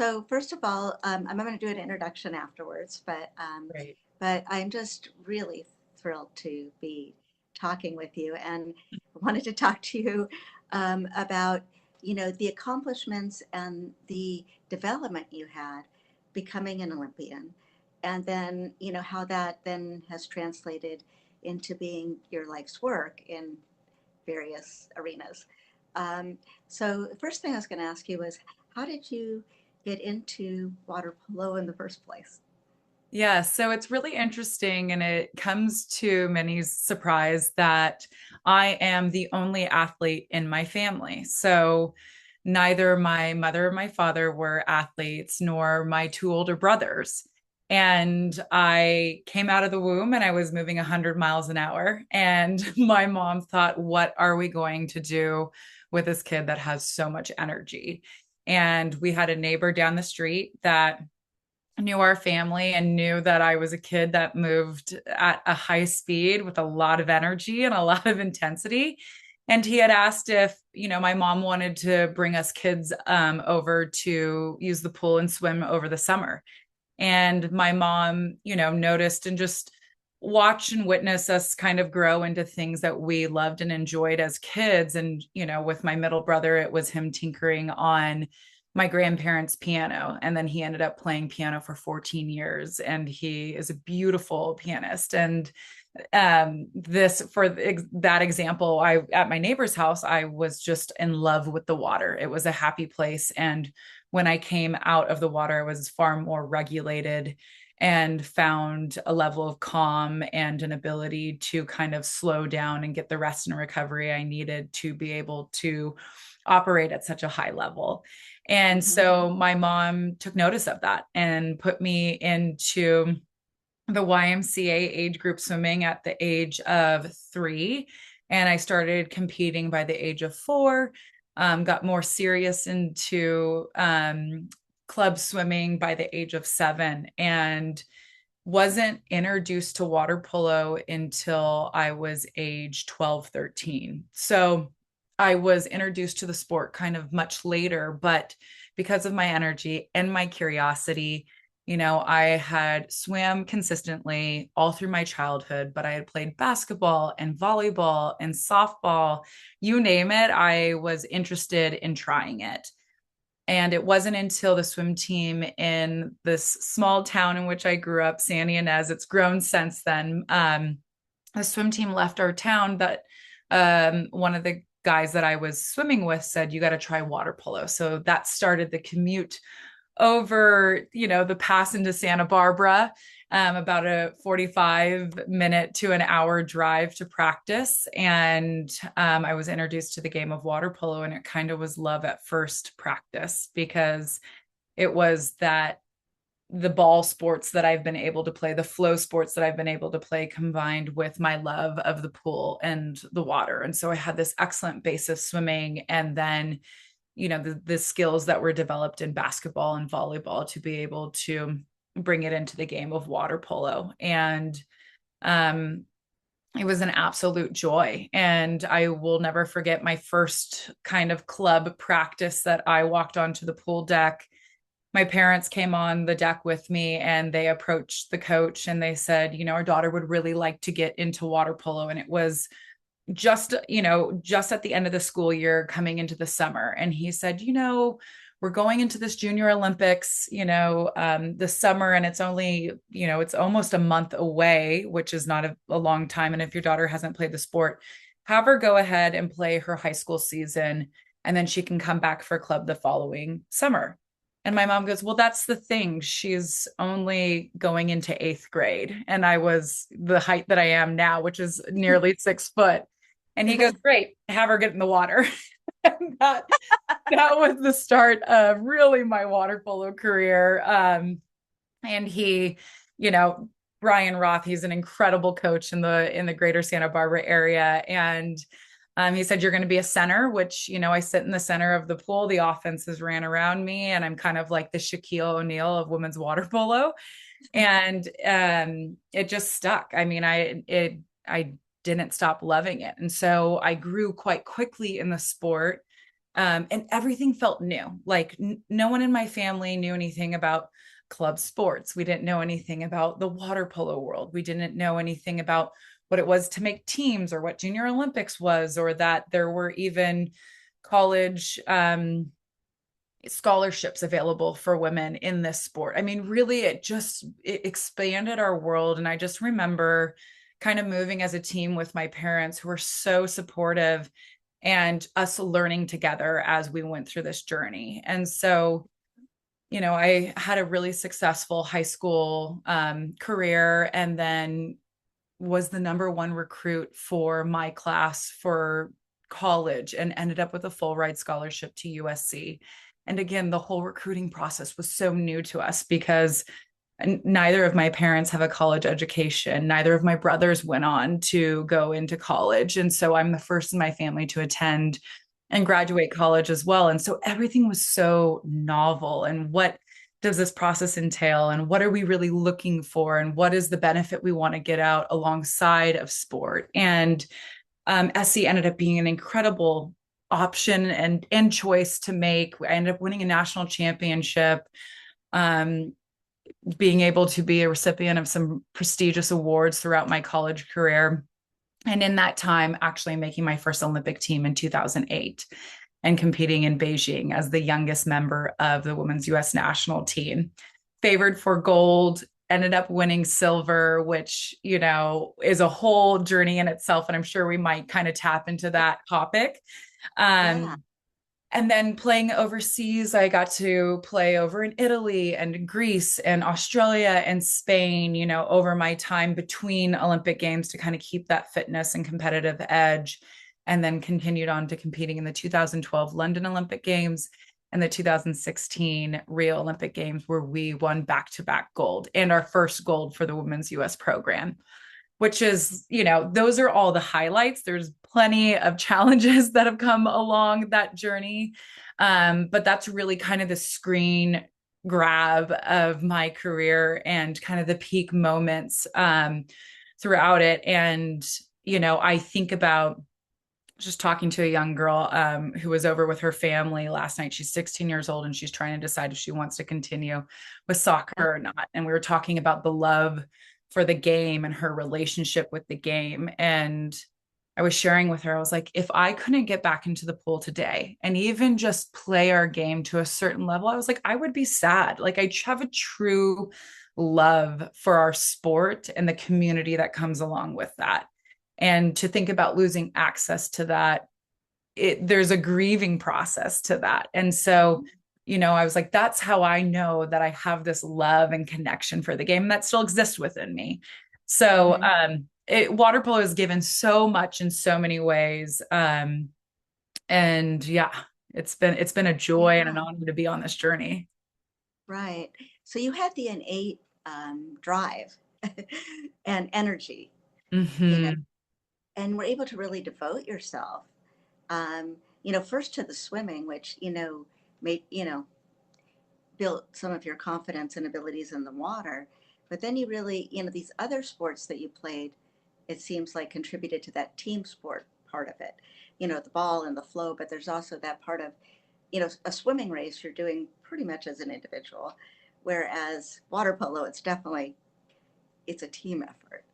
So first of all, I'm going to do an introduction afterwards, Great. but I'm just really thrilled to be talking with you, and wanted to talk to you about the accomplishments and the development you had becoming an Olympian, and then how that then has translated into being your life's work in various arenas. Um, so the first thing I was going to ask you was, how did you get into water polo in the first place? Yeah, so it's really interesting, and it comes to many's surprise that I am the only athlete in my family. So neither my mother or my father were athletes, nor my two older brothers. And I came out of the womb and I was moving 100 miles an hour. And my mom thought, what are we going to do with this kid that has so much energy? And we had a neighbor down the street that knew our family and knew that I was a kid that moved at a high speed with a lot of energy and a lot of intensity. And he had asked if, my mom wanted to bring us kids over to use the pool and swim over the summer. And my mom, noticed and just watched and witnessed us kind of grow into things that we loved and enjoyed as kids. And, with my middle brother, it was him tinkering on my grandparents' piano. And then he ended up playing piano for 14 years. And he is a beautiful pianist. And this for that example, I at my neighbor's house, I was just in love with the water. It was a happy place. And when I came out of the water, I was far more regulated and found a level of calm and an ability to kind of slow down and get the rest and recovery I needed to be able to operate at such a high level. And Hmm. so my mom took notice of that and put me into the YMCA age group swimming at the age of 3. And I started competing by the age of 4, got more serious into club swimming by the age of 7, and wasn't introduced to water polo until I was age 12, 13. So I was introduced to the sport kind of much later, but because of my energy and my curiosity, I had swam consistently all through my childhood, but I had played basketball and volleyball and softball, you name it. I was interested in trying it. And it wasn't until the swim team in this small town in which I grew up, San Ynez, it's grown since then. The swim team left our town that one of the guys that I was swimming with said, you got to try water polo. So that started the commute over, the pass into Santa Barbara, about a 45-minute to an hour drive to practice. And I was introduced to the game of water polo, and it kind of was love at first practice, because it was that the ball sports that I've been able to play, the flow sports that I've been able to play, combined with my love of the pool and the water. And so I had this excellent base of swimming, and then the skills that were developed in basketball and volleyball to be able to bring it into the game of water polo. And um, it was an absolute joy. And I will never forget my first kind of club practice that I walked onto the pool deck. My parents came on the deck with me, and they approached the coach and they said, our daughter would really like to get into water polo. And it was just at the end of the school year coming into the summer. And he said, we're going into this junior Olympics, this summer, and it's only, it's almost a month away, which is not a long time. And if your daughter hasn't played the sport, have her go ahead and play her high school season, and then she can come back for club the following summer. And my mom goes, well, that's the thing. She's only going into 8th grade. And I was the height that I am now, which is nearly 6 foot. And he goes, great, have her get in the water. And that was the start of really my water polo career. And he, you know, Brian Roth, he's an incredible coach in the greater Santa Barbara area. And he said, you're going to be a center, which, I sit in the center of the pool. The offenses ran around me, and I'm kind of like the Shaquille O'Neal of women's water polo. And it just stuck. I mean, I didn't stop loving it. And so I grew quite quickly in the sport. And everything felt new. Like no one in my family knew anything about club sports. We didn't know anything about the water polo world. We didn't know anything about what it was to make teams or what Junior Olympics was, or that there were even college scholarships available for women in this sport. I mean, really, it expanded our world. And I just remember kind of moving as a team with my parents, who were so supportive, and us learning together as we went through this journey. And so, I had a really successful high school career, and then was the number one recruit for my class for college, and ended up with a full ride scholarship to USC. And again, the whole recruiting process was so new to us because neither of my parents have a college education. Neither of my brothers went on to go into college. And so I'm the first in my family to attend and graduate college as well. And so everything was so novel. And what does this process entail? And what are we really looking for? And what is the benefit we want to get out alongside of sport? And SC ended up being an incredible option and choice to make. I ended up winning a national championship, being able to be a recipient of some prestigious awards throughout my college career. And in that time, actually making my first Olympic team in 2008 and competing in Beijing as the youngest member of the women's US national team. Favored for gold, ended up winning silver, which, is a whole journey in itself. And I'm sure we might kind of tap into that topic. Yeah. And then playing overseas, I got to play over in Italy and Greece and Australia and Spain, over my time between Olympic Games to kind of keep that fitness and competitive edge. And then continued on to competing in the 2012 London Olympic Games and the 2016 Rio Olympic Games, where we won back-to-back gold, and our first gold for the women's US program, which is, those are all the highlights. There's plenty of challenges that have come along that journey. But that's really kind of the screen grab of my career and kind of the peak moments throughout it. And, I think about just talking to a young girl who was over with her family last night. She's 16 years old, and she's trying to decide if she wants to continue with soccer or not. And we were talking about the love for the game and her relationship with the game. And I was sharing with her, I was like, if I couldn't get back into the pool today and even just play our game to a certain level, I was like, I would be sad. Like, I have a true love for our sport and the community that comes along with that. And to think about losing access to that, there's a grieving process to that. And so, I was like, that's how I know that I have this love and connection for the game that still exists within me. So, water polo has given so much in so many ways. And yeah, it's been a joy and an honor to be on this journey. Right. So you had the innate drive and energy, Mm-hmm. and were able to really devote yourself, first to the swimming, which, made, built some of your confidence and abilities in the water. But then you really, these other sports that you played, it seems like contributed to that team sport part of it, the ball and the flow. But there's also that part of, a swimming race you're doing pretty much as an individual. Whereas water polo, it's a team effort.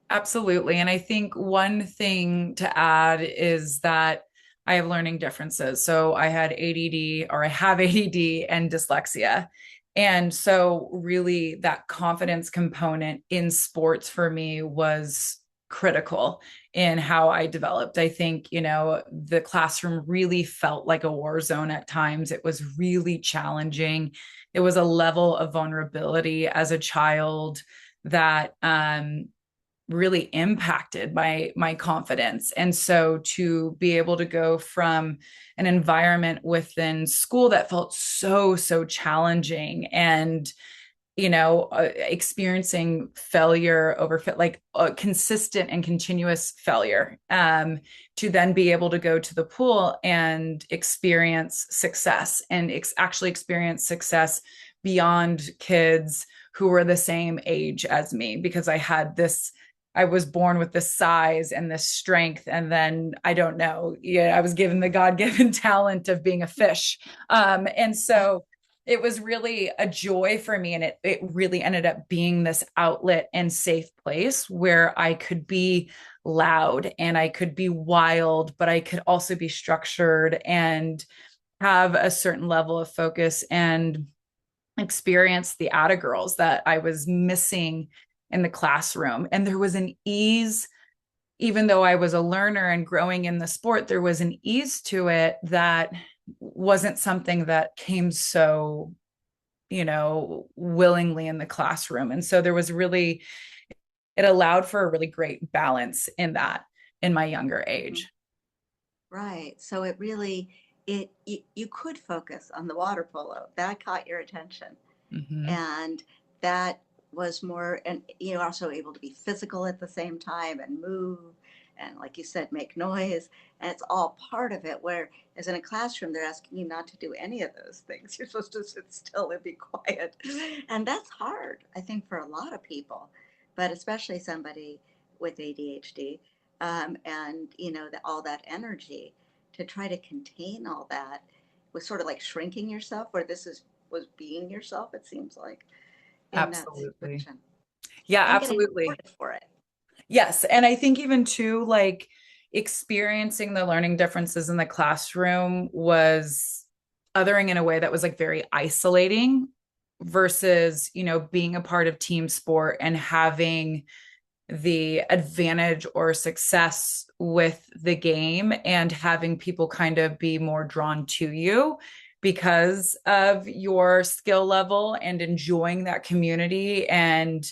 Absolutely. And I think one thing to add is that I have learning differences. So I had ADD, or I have ADD and dyslexia. And so really that confidence component in sports for me was critical in how I developed. I think, the classroom really felt like a war zone at times. It was really challenging. It was a level of vulnerability as a child that really impacted my confidence. And so to be able to go from an environment within school that felt so challenging, and experiencing failure over like consistent and continuous failure, to then be able to go to the pool and experience success, and actually experience success beyond kids who were the same age as me, because I had this I was born with this size and this strength. And then I don't know, yeah, I was given the God-given talent of being a fish. And so it was really a joy for me. And it really ended up being this outlet and safe place where I could be loud and I could be wild, but I could also be structured and have a certain level of focus and experience the Atta girls that I was missing in the classroom. And there was an ease, even though I was a learner and growing in the sport, there was an ease to it that wasn't something that came so, willingly in the classroom. And so there was really, it allowed for a really great balance in that in my younger age. Right. So it really, you could focus on the water polo. That caught your attention. Mm-hmm. And that was more, and you're also able to be physical at the same time and move and, like you said, make noise. And it's all part of it. Whereas in a classroom, they're asking you not to do any of those things. You're supposed to sit still and be quiet. And that's hard, I think, for a lot of people, but especially somebody with ADHD, and, all that energy to try to contain all that was sort of like shrinking yourself, where was being yourself, it seems like, in that Absolutely. situation, Yeah, and getting absolutely. rewarded for it. Yes. And I think even too, like experiencing the learning differences in the classroom was othering in a way that was like very isolating versus, being a part of team sport and having the advantage or success with the game and having people kind of be more drawn to you because of your skill level and enjoying that community and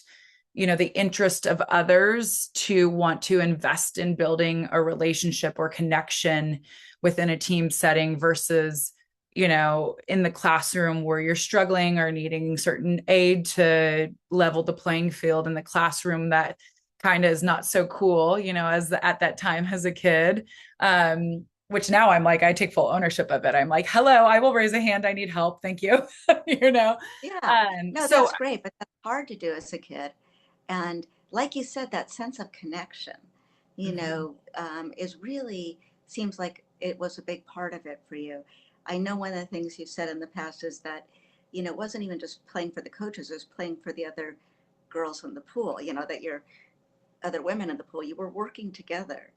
the interest of others to want to invest in building a relationship or connection within a team setting versus in the classroom where you're struggling or needing certain aid to level the playing field in the classroom that kind of is not so cool at that time as a kid, which now I'm like, I take full ownership of it. I'm like, hello, I will raise a hand, I need help, thank you. you know Yeah, no, so that's great, but that's hard to do as a kid. And like you said, that sense of connection, Mhm. is really, seems like it was a big part of it for you. I know one of the things you've said in the past is that, it wasn't even just playing for the coaches, it was playing for the other girls in the pool, that your other women in the pool, you were working together,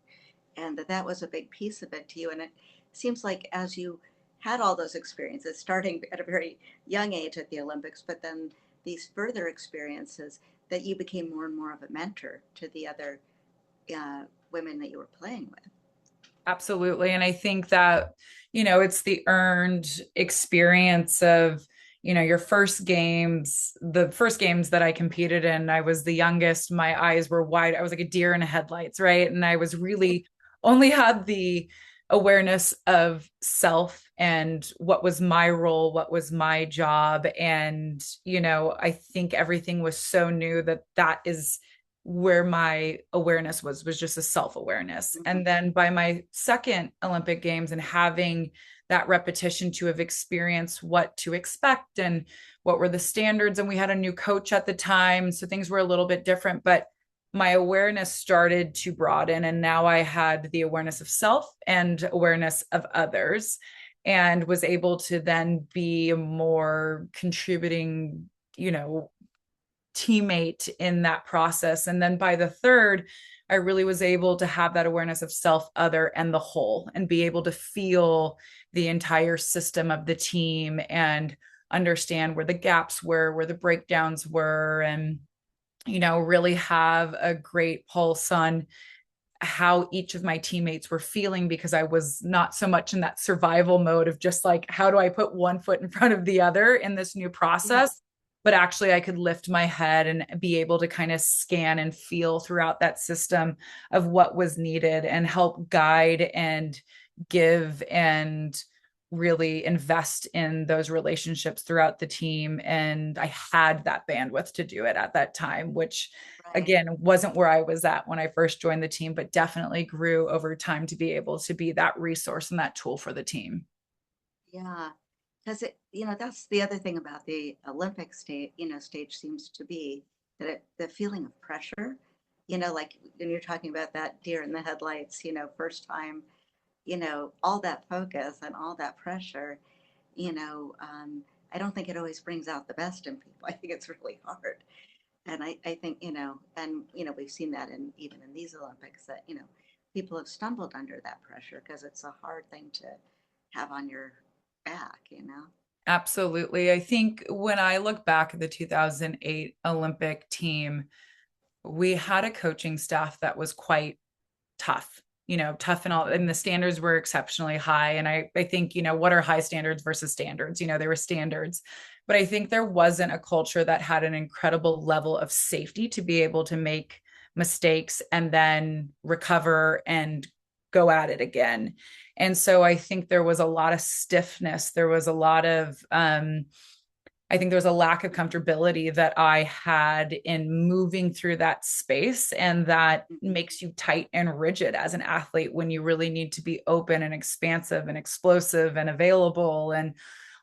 and that was a big piece of it to you. And it seems like as you had all those experiences, starting at a very young age at the Olympics, but then these further experiences, that you became more and more of a mentor to the other women that you were playing with. Absolutely. And I think that, it's the earned experience of, your the first games that I competed in, I was the youngest. My eyes were wide. I was like a deer in the headlights, right? And I was really only had the awareness of self and what was my role, what was my job. And, I think everything was so new that is where my awareness was just a self-awareness. Mm-hmm. And then by my second Olympic Games and having that repetition to have experienced what to expect and what were the standards, and we had a new coach at the time, so things were a little bit different, but my awareness started to broaden, and now I had the awareness of self and awareness of others, and was able to then be a more contributing, teammate in that process. And then by the third, I really was able to have that awareness of self, other, and the whole, and be able to feel the entire system of the team and understand where the gaps were, where the breakdowns were, and, really have a great pulse on how each of my teammates were feeling, because I was not so much in that survival mode of just like, how do I put one foot in front of the other in this new Yeah. process? But actually, I could lift my head and be able to kind of scan and feel throughout that system of what was needed and help guide and give and really invest in those relationships throughout the team. And I had that bandwidth to do it at that time, which Right. again wasn't where I was at when I first joined the team, but definitely grew over time to be able to be that resource and that tool for the team. Yeah. Because that's the other thing about the Olympic stage seems to be that the feeling of pressure like when you're talking about that deer in the headlights, first time, all that focus and all that pressure, you know, um, I don't think it always brings out the best in people. I think it's really hard. And I think, we've seen that even in these Olympics that, people have stumbled under that pressure because it's a hard thing to have on your back. Absolutely. I think when I look back at the 2008 Olympic team, we had a coaching staff that was quite tough, tough and all, and the standards were exceptionally high. And I think, what are high standards versus standards? There were standards, but I think there wasn't a culture that had an incredible level of safety to be able to make mistakes and then recover and go at it again. And so I think there was a lot of stiffness. There was a lot of, I think there's a lack of comfortability that I had in moving through that space. And that makes you tight and rigid as an athlete when you really need to be open and expansive and explosive and available and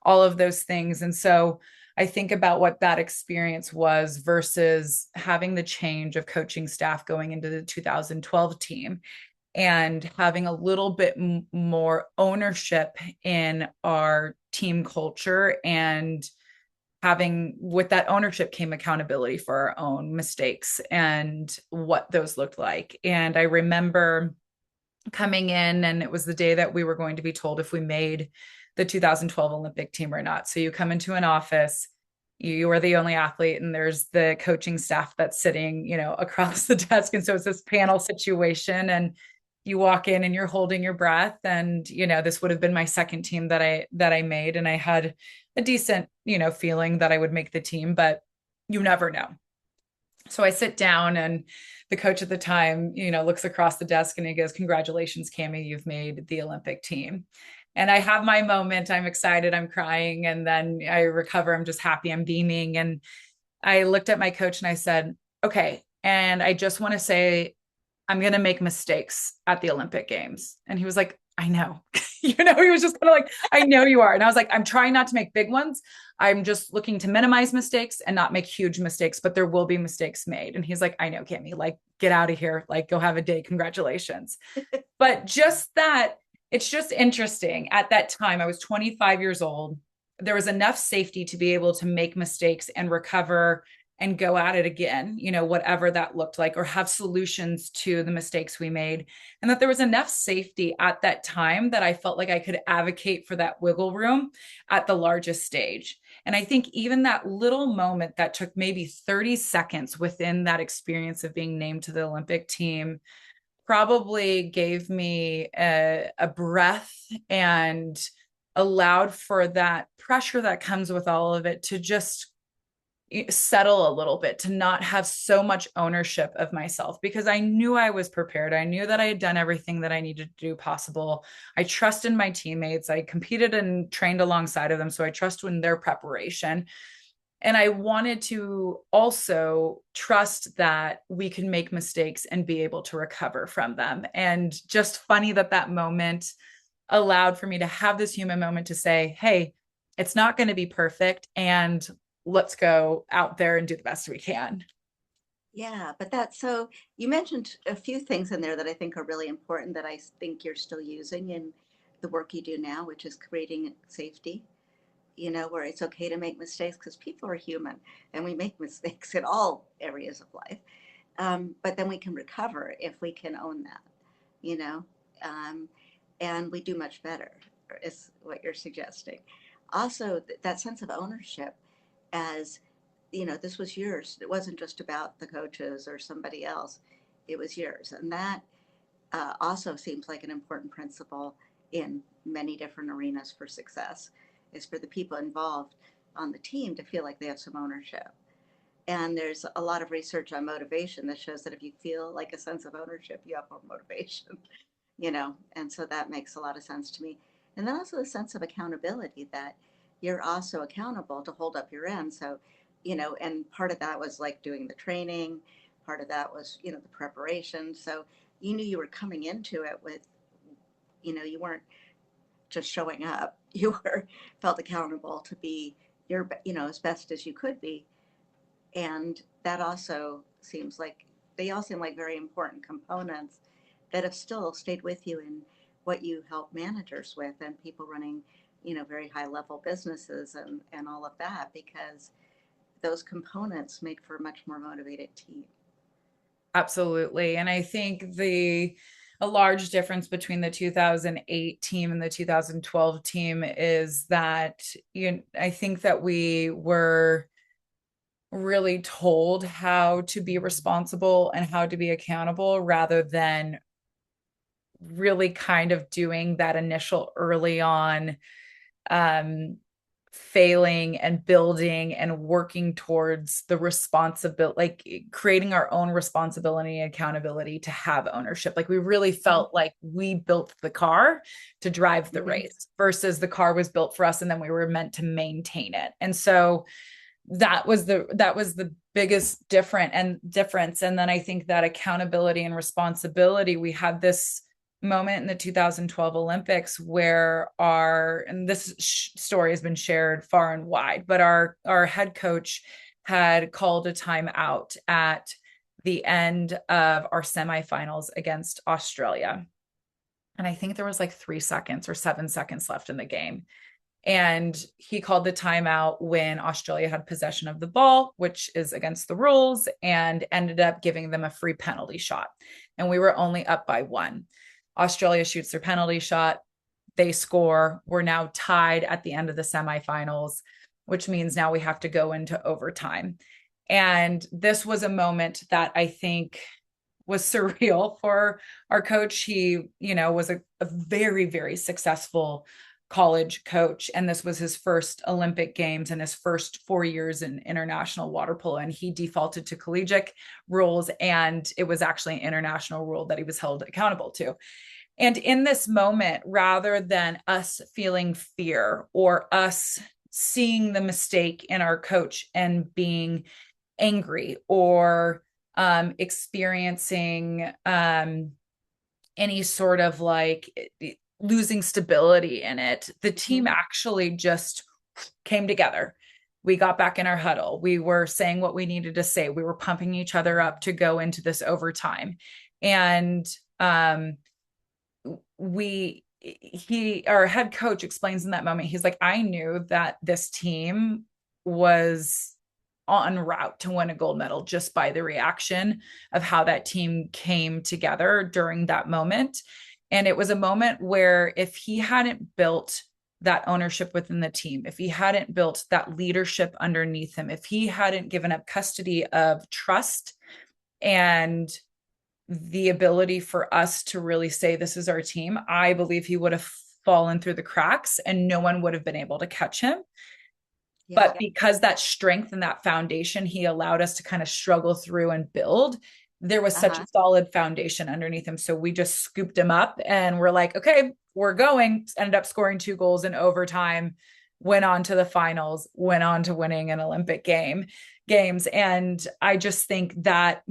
all of those things. And so I think about what that experience was versus having the change of coaching staff going into the 2012 team and having a little bit more ownership in our team culture, and having with that ownership came accountability for our own mistakes and what those looked like. And I remember coming in, and it was the day that we were going to be told if we made the 2012 Olympic team or not. So you come into an office, you are the only athlete, and there's the coaching staff that's sitting, across the desk. And so it's this panel situation, and you walk in and you're holding your breath. And, this would have been my second team that I made. And I had a decent, feeling that I would make the team, but you never know. So I sit down, and the coach at the time, looks across the desk and he goes, "Congratulations, Cami, you've made the Olympic team." And I have my moment. I'm excited. I'm crying. And then I recover. I'm just happy. I'm beaming. And I looked at my coach and I said, "Okay. And I just want to say, I'm going to make mistakes at the Olympic Games." And he was like, "I know." He was just kind of like, "I know you are." And I was like, "I'm trying not to make big ones. I'm just looking to minimize mistakes and not make huge mistakes, but there will be mistakes made." And he's like, "I know, Cami, like, get out of here. Like, go have a day. Congratulations." But just that, it's just interesting. At that time, I was 25 years old. There was enough safety to be able to make mistakes and recover and go at it again, whatever that looked like, or have solutions to the mistakes we made. And that there was enough safety at that time that I felt like I could advocate for that wiggle room at the largest stage. And I think even that little moment that took maybe 30 seconds within that experience of being named to the Olympic team probably gave me a breath and allowed for that pressure that comes with all of it to just settle a little bit, to not have so much ownership of myself, because I knew I was prepared. I knew that I had done everything that I needed to do possible. I trusted my teammates. I competed and trained alongside of them. So I trust in their preparation. And I wanted to also trust that we can make mistakes and be able to recover from them. And just funny that that moment allowed for me to have this human moment to say, "Hey, it's not going to be perfect. And let's go out there and do the best we can." Yeah, but so you mentioned a few things in there that I think are really important that I think you're still using in the work you do now, which is creating safety, where it's okay to make mistakes because people are human and we make mistakes in all areas of life. But then we can recover if we can own that, you know, um, and we do much better, is what you're suggesting. Also, that sense of ownership as, this was yours. It wasn't just about the coaches or somebody else. It was yours. And that also seems like an important principle in many different arenas for success, is for the people involved on the team to feel like they have some ownership. And there's a lot of research on motivation that shows that if you feel like a sense of ownership, you have more motivation, and so that makes a lot of sense to me. And then also the sense of accountability, that you're also accountable to hold up your end. So, and part of that was like doing the training, part of that was, the preparation. So you knew you were coming into it with, you weren't just showing up. You were felt accountable to be your, as best as you could be. And that also seems like they all seem like very important components that have still stayed with you in what you help managers with and people running, very high level businesses and all of that, because those components make for a much more motivated team. Absolutely. And I think a large difference between the 2008 team and the 2012 team is that I think that we were really told how to be responsible and how to be accountable rather than really kind of doing that initial early on failing and building and working towards the responsibility, like creating our own responsibility and accountability to have ownership. Like we really felt like we built the car to drive the race versus the car was built for us and then we were meant to maintain it. And so that was the biggest difference. And then I think that accountability and responsibility, we had this moment in the 2012 Olympics where and this story has been shared far and wide, but our head coach had called a timeout at the end of our semifinals against Australia. And I think there was like 3 seconds or 7 seconds left in the game. And he called the timeout when Australia had possession of the ball, which is against the rules, and ended up giving them a free penalty shot. And we were only up by 1. Australia shoots their penalty shot. They score. We're now tied at the end of the semifinals, which means now we have to go into overtime. And this was a moment that I think was surreal for our coach. He, was a very, very successful college coach. And this was his first Olympic Games and his first 4 years in international water polo. And he defaulted to collegiate rules. And it was actually an international rule that he was held accountable to. And in this moment, rather than us feeling fear or us seeing the mistake in our coach and being angry or experiencing any sort of like losing stability in it, the team actually just came together. We got back in our huddle. We were saying what we needed to say. We were pumping each other up to go into this overtime. And our head coach explains in that moment, he's like, I knew that this team was en route to win a gold medal just by the reaction of how that team came together during that moment. And it was a moment where if he hadn't built that ownership within the team, if he hadn't built that leadership underneath him, if he hadn't given up custody of trust and the ability for us to really say, this is our team, I believe he would have fallen through the cracks and no one would have been able to catch him. Yeah. But because that strength and that foundation, he allowed us to kind of struggle through and build. There was such a solid foundation underneath him. So we just scooped him up and we're like, okay, we're going. Ended up scoring 2 goals in overtime, went on to the finals, went on to winning an Olympic games. And I just think that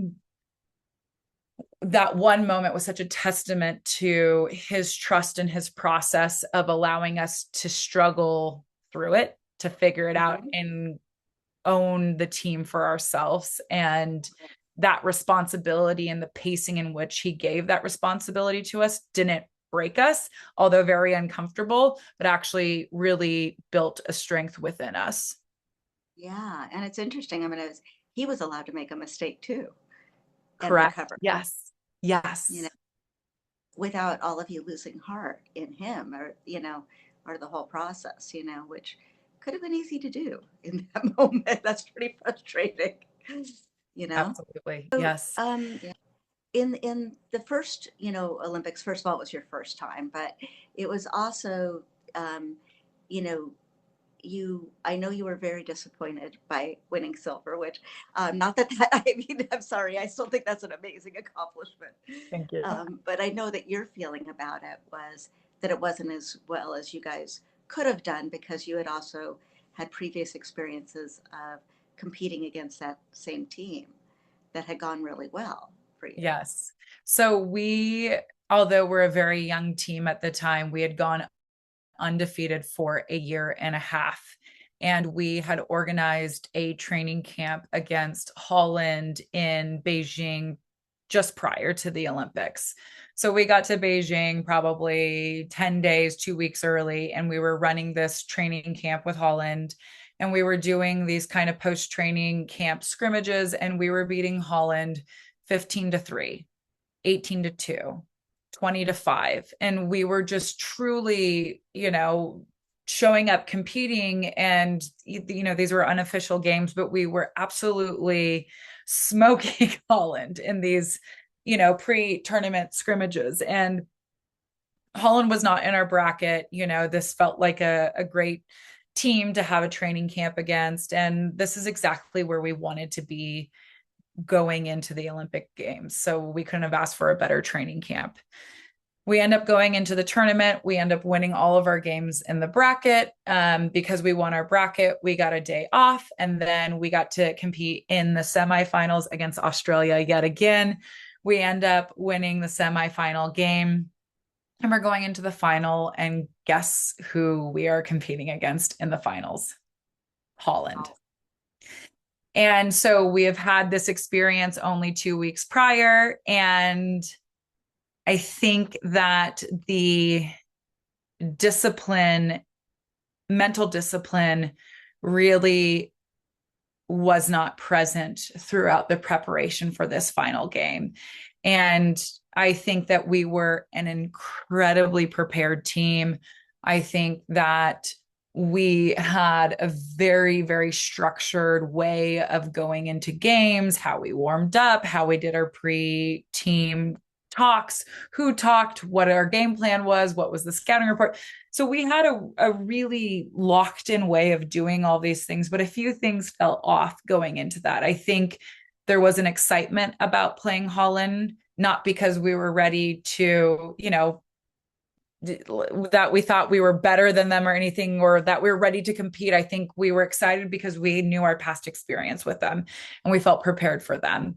one moment was such a testament to his trust and his process of allowing us to struggle through it, to figure it out and own the team for ourselves. And that responsibility and the pacing in which he gave that responsibility to us didn't break us, although very uncomfortable, but actually really built a strength within us. Yeah. And it's interesting. I mean, he was allowed to make a mistake too. Correct. Yes. Without all of you losing heart in him or the whole process, which could have been easy to do in that moment. That's pretty frustrating, Absolutely. Yes. In the first, Olympics, first of all, it was your first time, but it was also, I know you were very disappointed by winning silver, which not that I'm sorry, I still think that's an amazing accomplishment. Thank you. But I know that your feeling about it was that it wasn't as well as you guys could have done because you had also had previous experiences of competing against that same team that had gone really well for you. Yes. So although we're a very young team at the time, we had gone undefeated for a year and a half. And we had organized a training camp against Holland in Beijing just prior to the Olympics. So we got to Beijing probably 10 days, 2 weeks early, and we were running this training camp with Holland. And we were doing these kind of post training camp scrimmages, and we were beating Holland 15-3, 18-2, 20-5. And we were just truly, showing up, competing. And, these were unofficial games, but we were absolutely smoking Holland in these, pre-tournament scrimmages. And Holland was not in our bracket. This felt like a great team to have a training camp against. And this is exactly where we wanted to be going into the Olympic Games. So we couldn't have asked for a better training camp. We end up going into the tournament. We end up winning all of our games in the bracket. Because we won our bracket, we got a day off, and then we got to compete in the semifinals against Australia yet again. We end up winning the semifinal game, and we're going into the final, and guess who we are competing against in the finals? Holland. And so we have had this experience only 2 weeks prior, and I think that the mental discipline really was not present throughout the preparation for this final game. And I think that we were an incredibly prepared team. I think that we had a very, very structured way of going into games, how we warmed up, how we did our pre-team talks, who talked, what our game plan was, what was the scouting report. So we had a really locked in way of doing all these things, but a few things fell off going into that. I think there was an excitement about playing Holland, not because we were ready to, that we thought we were better than them or anything, or that we were ready to compete. I think we were excited because we knew our past experience with them and we felt prepared for them.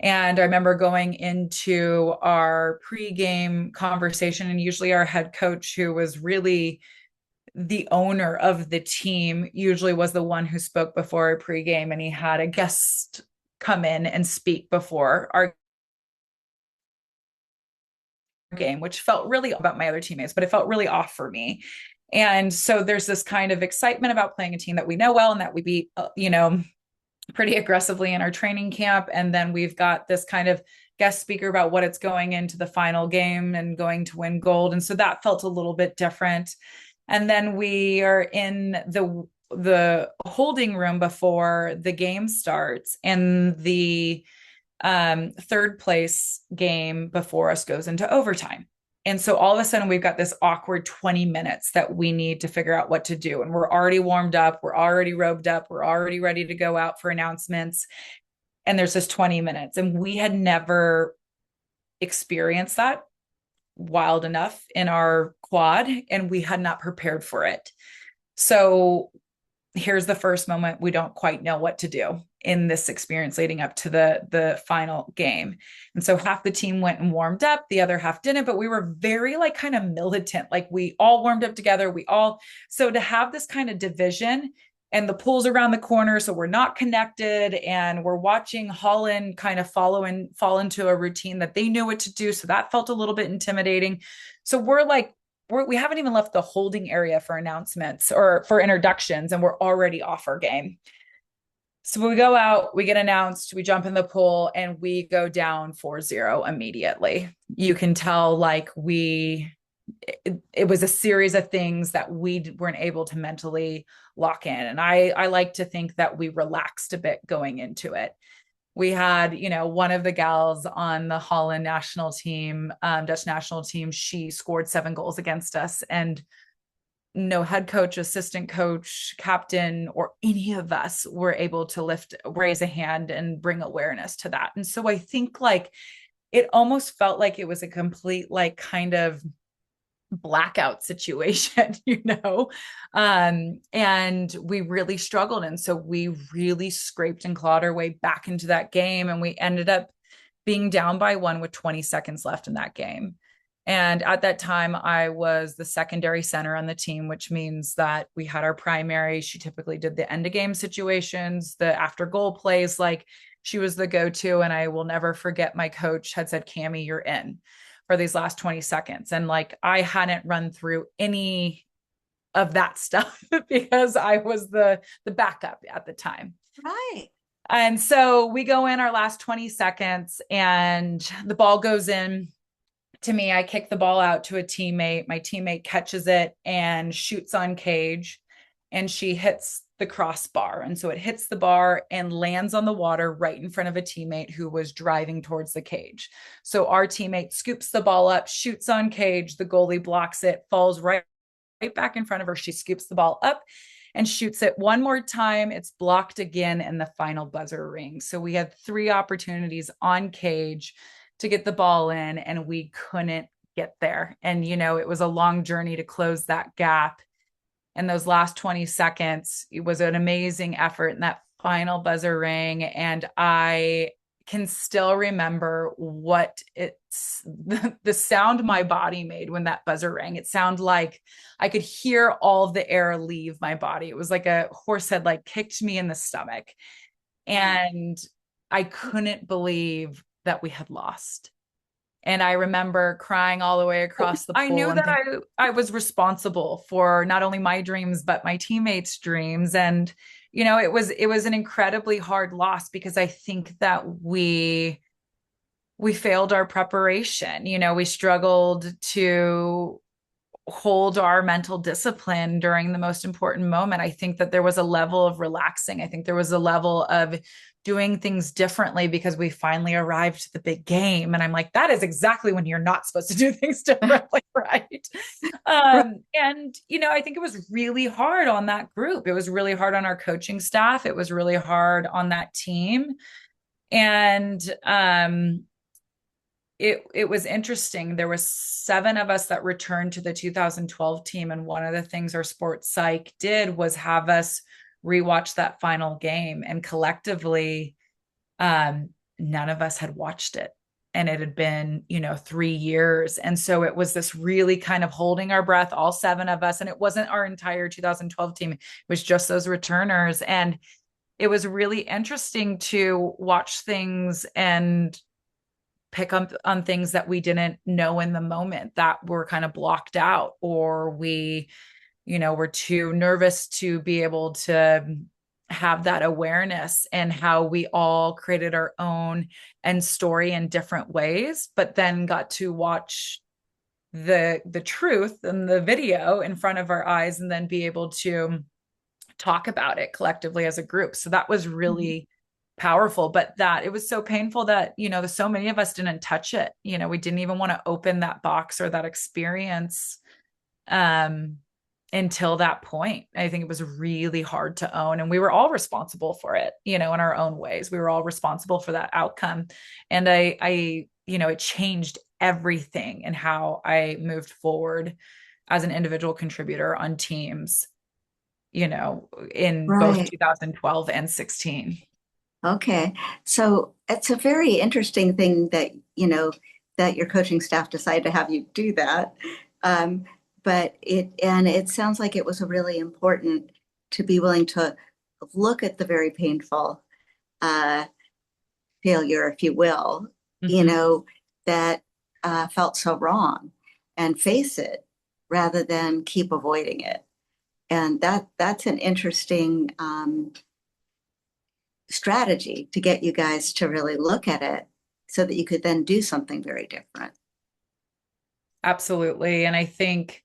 And I remember going into our pregame conversation, and usually our head coach, who was really the owner of the team, usually was the one who spoke before our pregame, and he had a guest come in and speak before our game, which felt really about my other teammates, but it felt really off for me. And so there's this kind of excitement about playing a team that we know well and that we beat, pretty aggressively in our training camp. And then we've got this kind of guest speaker about what it's going into the final game and going to win gold. And so that felt a little bit different. And then we are in the holding room before the game starts, and the third place game before us goes into overtime. And so all of a sudden we've got this awkward 20 minutes that we need to figure out what to do. And we're already warmed up. We're already robed up. We're already ready to go out for announcements. And there's this 20 minutes. And we had never experienced that wild enough in our quad, and we had not prepared for it. So here's the first moment we don't quite know what to do in this experience leading up to the final game. And so half the team went and warmed up, the other half didn't, but we were very kind of militant. We all warmed up together. So to have this kind of division, and the pool's around the corner, so we're not connected, and we're watching Holland kind of fall into a routine that they knew what to do. So that felt a little bit intimidating. So we haven't even left the holding area for announcements or for introductions, and we're already off our game. So we go out, we get announced, we jump in the pool, and we go down 4-0 immediately. You can tell it was a series of things that we weren't able to mentally lock in. And I like to think that we relaxed a bit going into it. We had, one of the gals on the Holland national team, Dutch national team, she scored 7 goals against us, and no head coach, assistant coach, captain, or any of us were able to raise a hand and bring awareness to that. And so I think it almost felt like it was a complete kind of blackout situation, and we really struggled. And so we really scraped and clawed our way back into that game. And we ended up being down by 1 with 20 seconds left in that game. And at that time, I was the secondary center on the team, which means that we had our primary. She typically did the end of game situations, the after goal plays. Like, she was the go-to. And I will never forget, my coach had said, Cami, you're in for these last 20 seconds. And like, I hadn't run through any of that stuff because I was the backup at the time. Right. And so we go in our last 20 seconds and the ball goes in to me. I kick the ball out to a teammate. My teammate catches it and shoots on cage, and she hits the crossbar. And so it hits the bar and lands on the water right in front of a teammate who was driving towards the cage. So our teammate scoops the ball up, shoots on cage. The goalie blocks it, falls right back in front of her. She scoops the ball up and shoots it one more time. It's blocked again, and the final buzzer rings. So we had 3 opportunities on cage to get the ball in, and we couldn't get there. And, you know, it was a long journey to close that gap. And those last 20 seconds, it was an amazing effort. And that final buzzer rang, and I can still remember what it's the sound my body made when that buzzer rang. It sounded like I could hear all of the air leave my body. It was like a horse had like kicked me in the stomach. And I couldn't believe that we had lost. And I remember crying all the way across the pool. I knew that I was responsible for not only my dreams, but my teammates' dreams. And, you know, it was an incredibly hard loss because I think that we failed our preparation. You know, we struggled to hold our mental discipline during the most important moment. I think that there was a level of relaxing. I think there was a level of doing things differently because we finally arrived to the big game. And I'm like, that is exactly when you're not supposed to do things differently, right? And, you know, I think it was really hard on that group. It was really hard on our coaching staff. It was really hard on that team. And it was interesting. There was 7 of us that returned to the 2012 team. And one of the things our sports psych did was have us rewatch that final game. And collectively, none of us had watched it. And it had been, you know, 3 years. And so it was this really kind of holding our breath, all 7 of us. And it wasn't our entire 2012 team. It was just those returners. And it was really interesting to watch things and pick up on things that we didn't know in the moment, that were kind of blocked out, or we, you know, were too nervous to be able to have that awareness, and how we all created our own end story in different ways, but then got to watch the truth and the video in front of our eyes, and then be able to talk about it collectively as a group. So that was really powerful, but that it was so painful that, you know, so many of us didn't touch it. You know, we didn't even want to open that box or that experience until that point. I think it was really hard to own, and we were all responsible for it, you know, in our own ways. We were all responsible for that outcome. And I, you know, it changed everything in how I moved forward as an individual contributor on teams, you know, in both 2012 and 16. Okay. So it's a very interesting thing that, you know, that your coaching staff decided to have you do that. But it sounds like it was really important to be willing to look at the very painful failure, if you will, you know, that felt so wrong, and face it rather than keep avoiding it. And that's an interesting strategy to get you guys to really look at it so that you could then do something very different. Absolutely. And I think,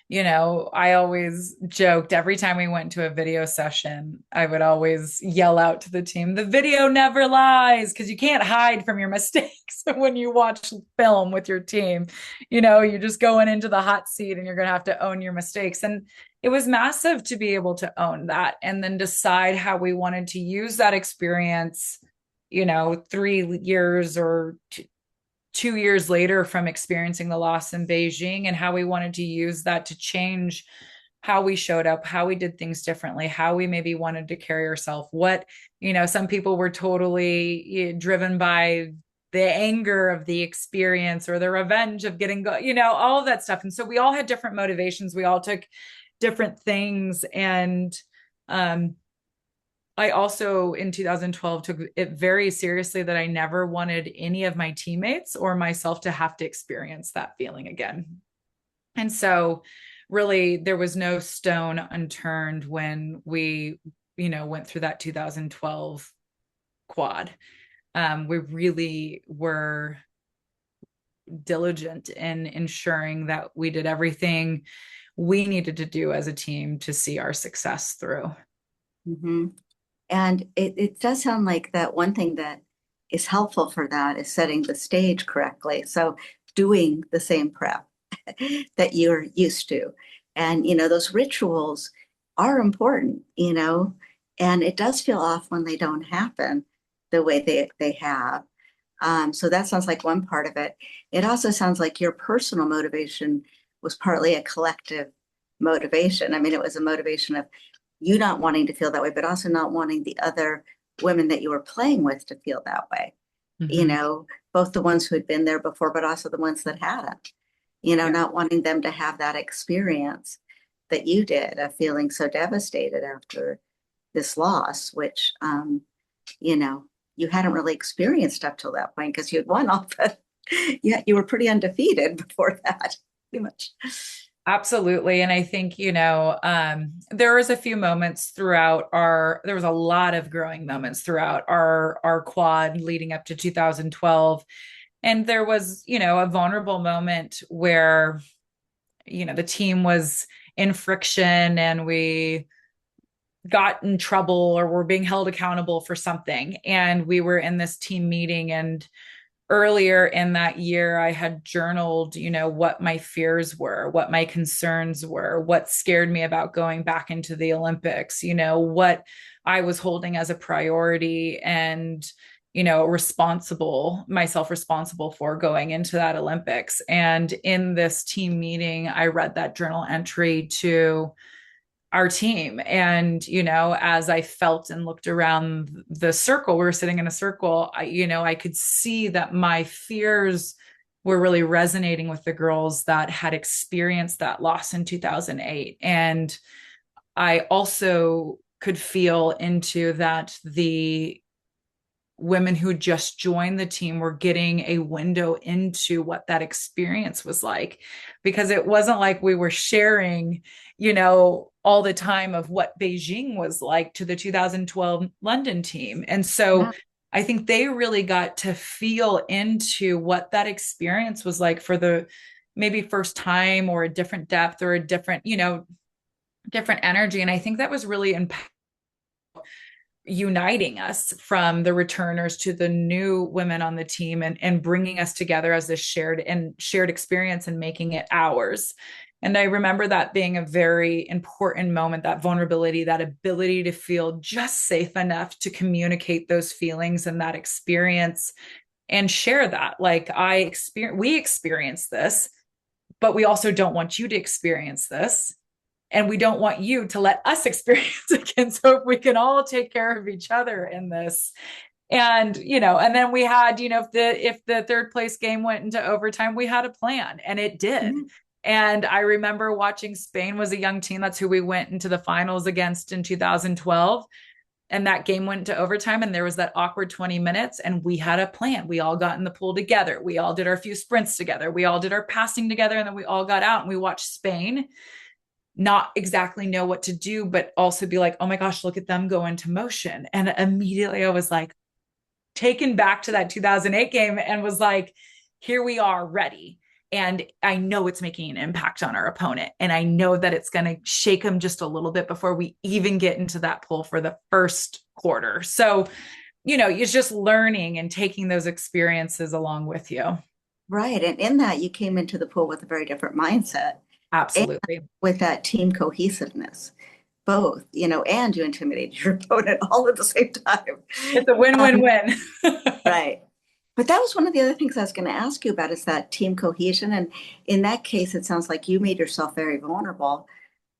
you know, I always joked every time we went to a video session, I would always yell out to the team, the video never lies, because you can't hide from your mistakes when you watch film with your team. You know, you're just going into the hot seat and you're going to have to own your mistakes. And it was massive to be able to own that and then decide how we wanted to use that experience, you know, 3 years or 2 years later from experiencing the loss in Beijing, and how we wanted to use that to change how we showed up, how we did things differently, how we maybe wanted to carry ourselves. What, you know, some people were totally driven by the anger of the experience or the revenge of getting all of that stuff. And so we all had different motivations. We all took different things. And I also in 2012 took it very seriously that I never wanted any of my teammates or myself to have to experience that feeling again. And so really there was no stone unturned when we, went through that 2012 quad. We really were diligent in ensuring that we did everything we needed to do as a team to see our success through. Mm-hmm. And it does sound like that one thing that is helpful for that is setting the stage correctly. So doing the same prep that you're used to. And, those rituals are important, and it does feel off when they don't happen the way they have. So that sounds like one part of it. It also sounds like your personal motivation was partly a collective motivation. I mean, it was a motivation of you not wanting to feel that way, but also not wanting the other women that you were playing with to feel that way. Mm-hmm. Both the ones who had been there before, but also the ones that hadn't, not wanting them to have that experience that you did of feeling so devastated after this loss, which, you hadn't really experienced up till that point because you had won all the, you were pretty undefeated before that, pretty much. Absolutely. And I think, there was a few moments throughout there was a lot of growing moments throughout our quad leading up to 2012. And there was, a vulnerable moment where, the team was in friction and we got in trouble or were being held accountable for something. And we were in this team meeting, and earlier in that year, I had journaled, what my fears were, what my concerns were, what scared me about going back into the Olympics, what I was holding as a priority and, myself responsible for going into that Olympics. And in this team meeting, I read that journal entry to our team. And, as I felt and looked around the circle, we were sitting in a circle, I could see that my fears were really resonating with the girls that had experienced that loss in 2008. And I also could feel into that the women who just joined the team were getting a window into what that experience was like, because it wasn't like we were sharing, all the time of what Beijing was like to the 2012 London team. And so yeah. I think they really got to feel into what that experience was like for the maybe first time, or a different depth, or a different, different energy. And I think that was really impactful, uniting us from the returners to the new women on the team, and bringing us together as this shared experience and making it ours. And I remember that being a very important moment, that vulnerability, that ability to feel just safe enough to communicate those feelings and that experience and share that. Like, we experienced this, but we also don't want you to experience this. And we don't want you to let us experience again. So if we can all take care of each other in this. And, and then we had, if the third place game went into overtime, we had a plan, and it did. Mm-hmm. And I remember watching Spain was a young team. That's who we went into the finals against in 2012. And that game went to overtime, and there was that awkward 20 minutes, and we had a plan. We all got in the pool together. We all did our few sprints together. We all did our passing together, and then we all got out and we watched Spain not exactly know what to do, but also be like, oh my gosh, look at them go into motion. And immediately I was like taken back to that 2008 game and was like, here we are, ready. And I know it's making an impact on our opponent. And I know that it's going to shake them just a little bit before we even get into that pool for the first quarter. So, it's just learning and taking those experiences along with you. Right. And in that, you came into the pool with a very different mindset. Absolutely. And with that team cohesiveness, both, and you intimidated your opponent all at the same time. It's a win-win-win. Right. But that was one of the other things I was going to ask you about, is that team cohesion. And in that case, it sounds like you made yourself very vulnerable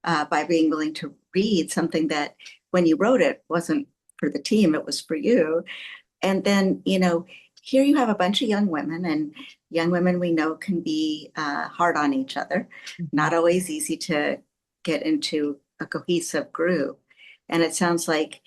by being willing to read something that when you wrote it wasn't for the team, it was for you. And then, here you have a bunch of young women, and young women we know can be hard on each other, Mhm. not always easy to get into a cohesive group. And it sounds like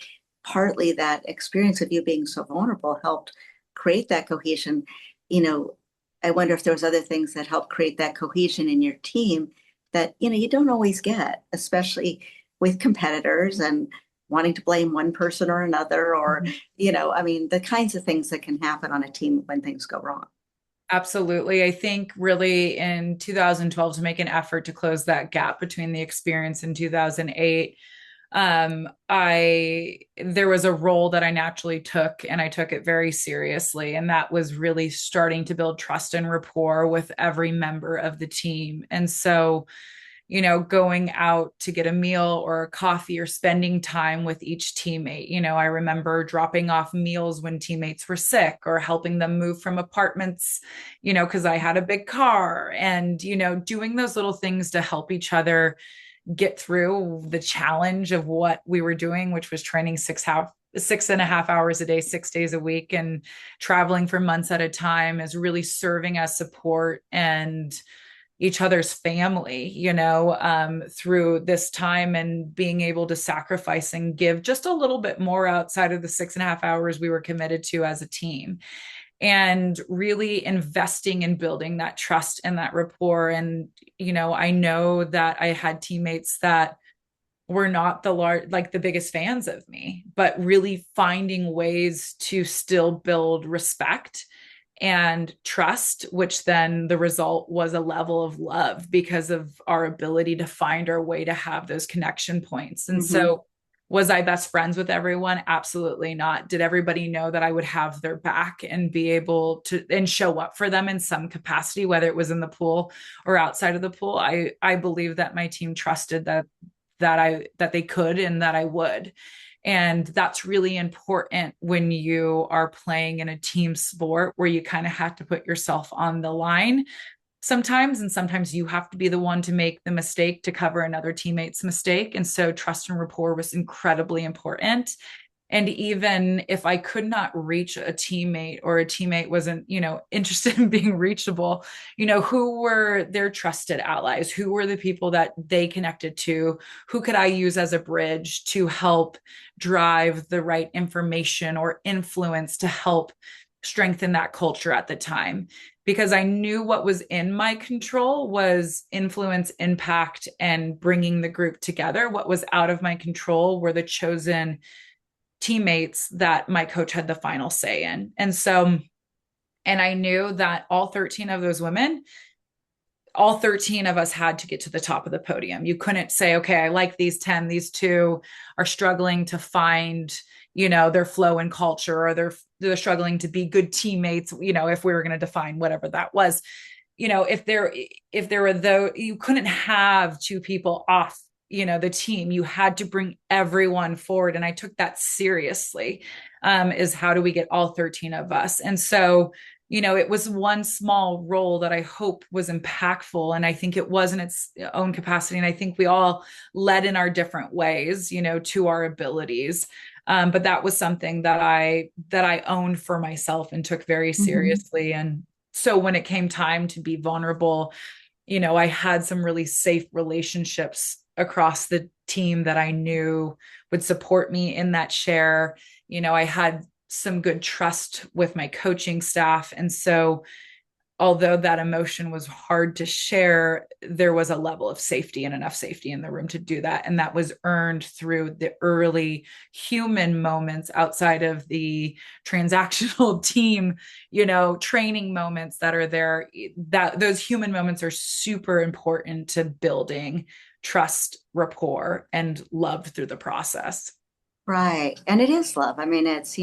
partly that experience of you being so vulnerable helped create that cohesion. You know, I wonder if there was other things that helped create that cohesion in your team that, you don't always get, especially with competitors and wanting to blame one person or another, or Mhm. I mean, the kinds of things that can happen on a team when things go wrong. Absolutely. I think really in 2012 to make an effort to close that gap between the experience in 2008, I there was a role that I naturally took, and I took it very seriously, and that was really starting to build trust and rapport with every member of the team. And so, going out to get a meal or a coffee or spending time with each teammate. I remember dropping off meals when teammates were sick, or helping them move from apartments, because I had a big car, and, doing those little things to help each other get through the challenge of what we were doing, which was training 6.5 hours a day, 6 days a week, and traveling for months at a time, is really serving as support and each other's family, through this time, and being able to sacrifice and give just a little bit more outside of the 6.5 hours we were committed to as a team, and really investing in building that trust and that rapport. And, I know that I had teammates that were not like the biggest fans of me, but really finding ways to still build respect and trust, which then the result was a level of love because of our ability to find our way to have those connection points. And Hmm. so, was I best friends with everyone? Absolutely not. Did everybody know that I would have their back and be able to and show up for them in some capacity, whether it was in the pool or outside of the pool? I believe that my team trusted that they could and that I would. And that's really important when you are playing in a team sport where you kind of have to put yourself on the line sometimes. And sometimes you have to be the one to make the mistake to cover another teammate's mistake. And so trust and rapport was incredibly important. And even if I could not reach a teammate, or a teammate wasn't, interested in being reachable, who were their trusted allies? Who were the people that they connected to? Who could I use as a bridge to help drive the right information or influence to help strengthen that culture at the time? Because I knew what was in my control was influence, impact, and bringing the group together. What was out of my control were the chosen teammates that my coach had the final say in. And so, and I knew that all 13 of those women, all 13 of us had to get to the top of the podium. You couldn't say, okay, I like these 10, these two are struggling to find, their flow and culture, or they're struggling to be good teammates, if we were going to define whatever that was. If there were though, you couldn't have two people off the team. You had to bring everyone forward, and I took that seriously. Is how do we get all 13 of us? And so, it was one small role that I hope was impactful, and I think it was in its own capacity, and I think we all led in our different ways, to our abilities. But that was something that I owned for myself and took very Hmm. seriously. And so when it came time to be vulnerable, I had some really safe relationships across the team that I knew would support me in that share. I had some good trust with my coaching staff. And so, although that emotion was hard to share, there was a level of safety and enough safety in the room to do that. And that was earned through the early human moments outside of the transactional team, training moments that are there. That those human moments are super important to building trust, rapport, and love through the process. Right. And it is love. I mean, it's,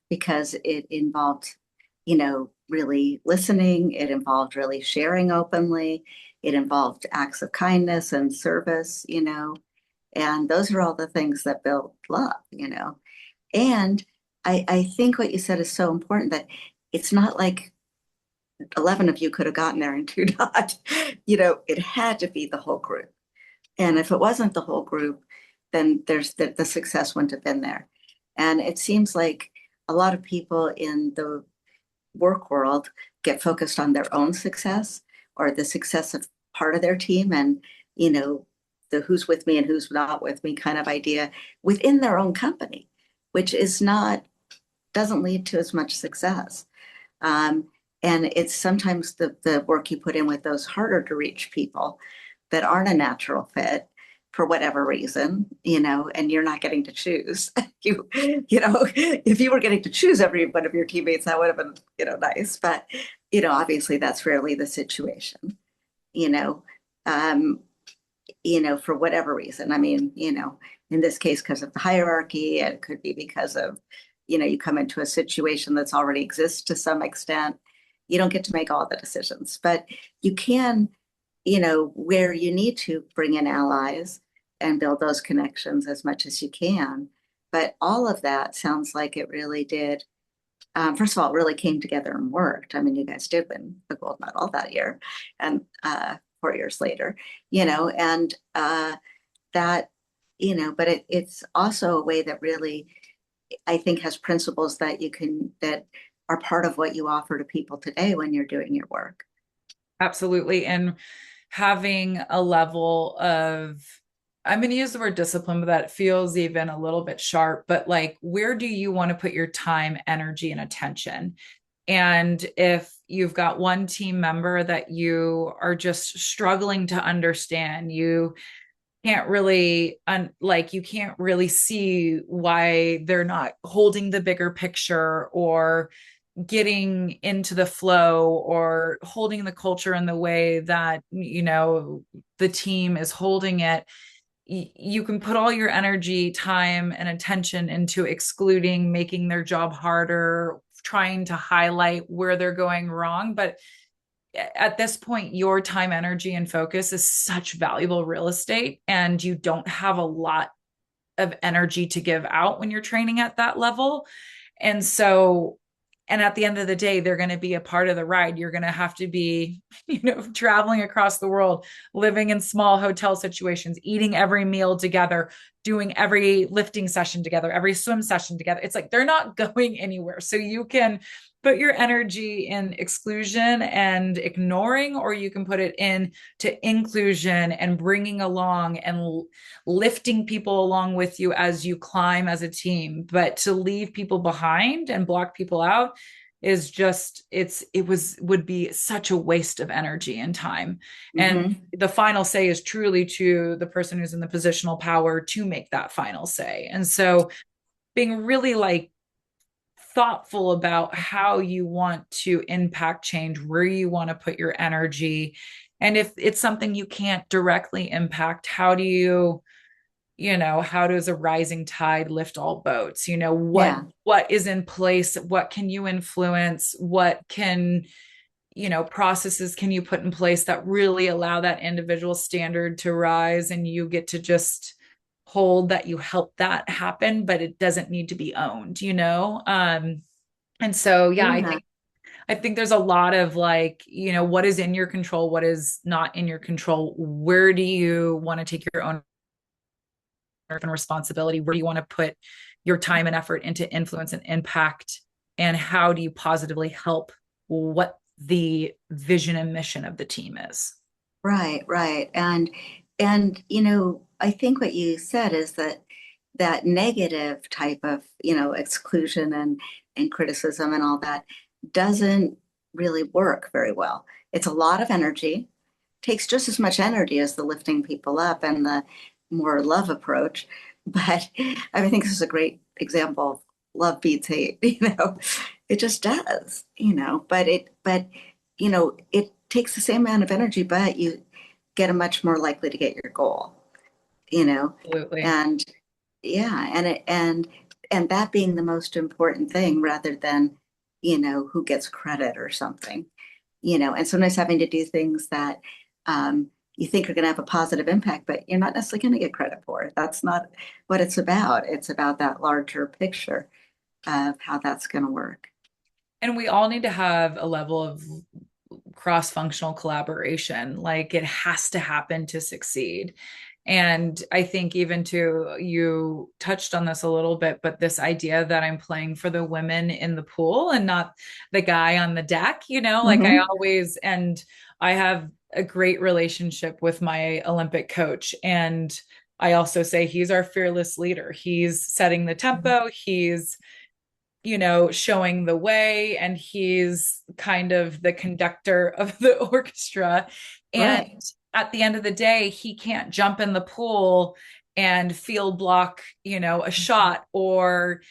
because it involved, really listening. It involved really sharing openly. It involved acts of kindness and service, and those are all the things that build love. And I think what you said is so important, that it's not like 11 of you could have gotten there and two not. It had to be the whole group. And if it wasn't the whole group, then the success wouldn't have been there. And it seems like a lot of people in the work world get focused on their own success or the success of part of their team, and the who's with me and who's not with me kind of idea within their own company, which is not doesn't lead to as much success. Um, and it's sometimes the work you put in with those harder to reach people that aren't a natural fit for whatever reason, and you're not getting to choose. If you were getting to choose every one of your teammates, that would have been, nice. But, obviously that's rarely the situation, you know, um, for whatever reason. I mean, in this case, because of the hierarchy, it could be because of, you come into a situation that's already exists to some extent. You don't get to make all the decisions, but you can, where you need to bring in allies and build those connections as much as you can. But all of that sounds like it really did. First of all, it really came together and worked. I mean, you guys did win the gold medal that year, and 4 years later, and that, but it's also a way that really, I think, has principles that are part of what you offer to people today when you're doing your work. Absolutely. And having a level of, I'm going to use the word discipline, but that feels even a little bit sharp, but like, where do you want to put your time, energy, and attention? And if you've got one team member that you are just struggling to understand, you can't really you can't really see why they're not holding the bigger picture or getting into the flow or holding the culture in the way that the team is holding it. You can put all your energy, time, and attention into excluding, making their job harder, trying to highlight where they're going wrong. But at this point, your time, energy, and focus is such valuable real estate, and you don't have a lot of energy to give out when you're training at that level. And so, and at the end of the day, they're going to be a part of the ride. You're going to have to be, traveling across the world, living in small hotel situations, eating every meal together, doing every lifting session together, every swim session together. It's like they're not going anywhere. So you can put your energy in exclusion and ignoring, or you can put it in to inclusion and bringing along and lifting people along with you as you climb as a team. But to leave people behind and block people out is just, would be such a waste of energy and time. Mm-hmm. And the final say is truly to the person who's in the positional power to make that final say. And so being really thoughtful about how you want to impact change, where you want to put your energy. And if it's something you can't directly impact, how does a rising tide lift all boats? What is in place? What can you influence? What processes can you put in place that really allow that individual standard to rise, and you get to just hold that you help that happen, but it doesn't need to be owned, and so, I think there's a lot of what is in your control, what is not in your control, where do you want to take your own responsibility, where do you want to put your time and effort into influence and impact, and how do you positively help what the vision and mission of the team is. Right. And I think what you said is that negative type of, exclusion and criticism and all that doesn't really work very well. It's a lot of energy, takes just as much energy as the lifting people up and the more love approach. But I think this is a great example of love beats hate, it just does, but it takes the same amount of energy, but you get a much more likely to get your goal, Absolutely. and and that being the most important thing rather than, who gets credit or something, and sometimes having to do things that you think are going to have a positive impact, but you're not necessarily going to get credit for it. That's not what it's about. It's about that larger picture of how that's going to work. And we all need to have a level of cross-functional collaboration. Like, it has to happen to succeed. And I think even to, you touched on this a little bit, but this idea that I'm playing for the women in the pool and not the guy on the deck, like I Hmm. always, and I have a great relationship with my Olympic coach. And I also say he's our fearless leader. He's setting the tempo. He's showing the way, and he's kind of the conductor of the orchestra. And Right. at the end of the day, he can't jump in the pool and field block, a shot, or,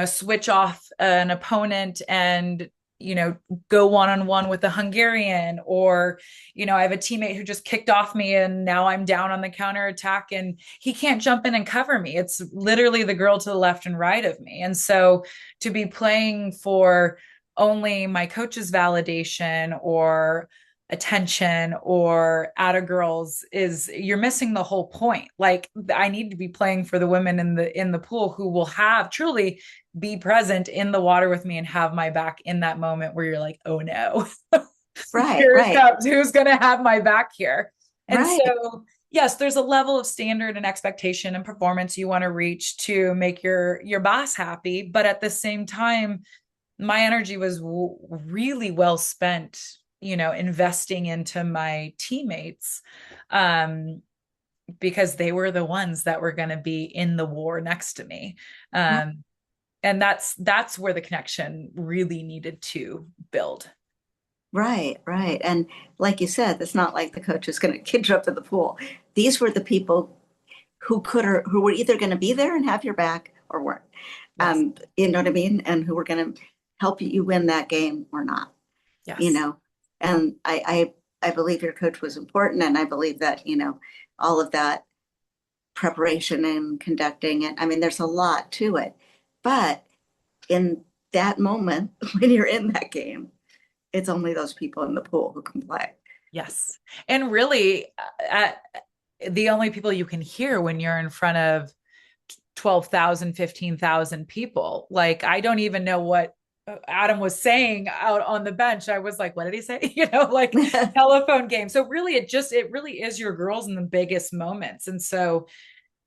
switch off an opponent and, go one on one with a Hungarian, or, I have a teammate who just kicked off me and now I'm down on the counter attack and he can't jump in and cover me. It's literally the girl to the left and right of me. And so to be playing for only my coach's validation or attention or at a girls, is you're missing the whole point. Like, I need to be playing for the women in the pool who will have truly be present in the water with me and have my back in that moment where you're like, oh no, Right. here it Right. comes, who's going to have my back here. And Right. so yes, there's a level of standard and expectation and performance you want to reach to make your boss happy, but at the same time, my energy was really well spent, investing into my teammates, um, because they were the ones that were going to be in the war next to me. Um, and that's where the connection really needed to build. Right, right. And like you said, it's not like the coach is going to kid you up to the pool. These were the people who were either going to be there and have your back or weren't. Yes. You know what I mean? And who were going to help you win that game or not, you Yes. know. And I believe your coach was important, and I believe that, all of that preparation and conducting it. I mean, there's a lot to it. But in that moment, when you're in that game, it's only those people in the pool who can play. Yes. And really, the only people you can hear when you're in front of 12,000, 15,000 people. Like, I don't even know what Adam was saying out on the bench. I was like, what did he say? Like telephone game. So really, it really is your girls in the biggest moments. And so,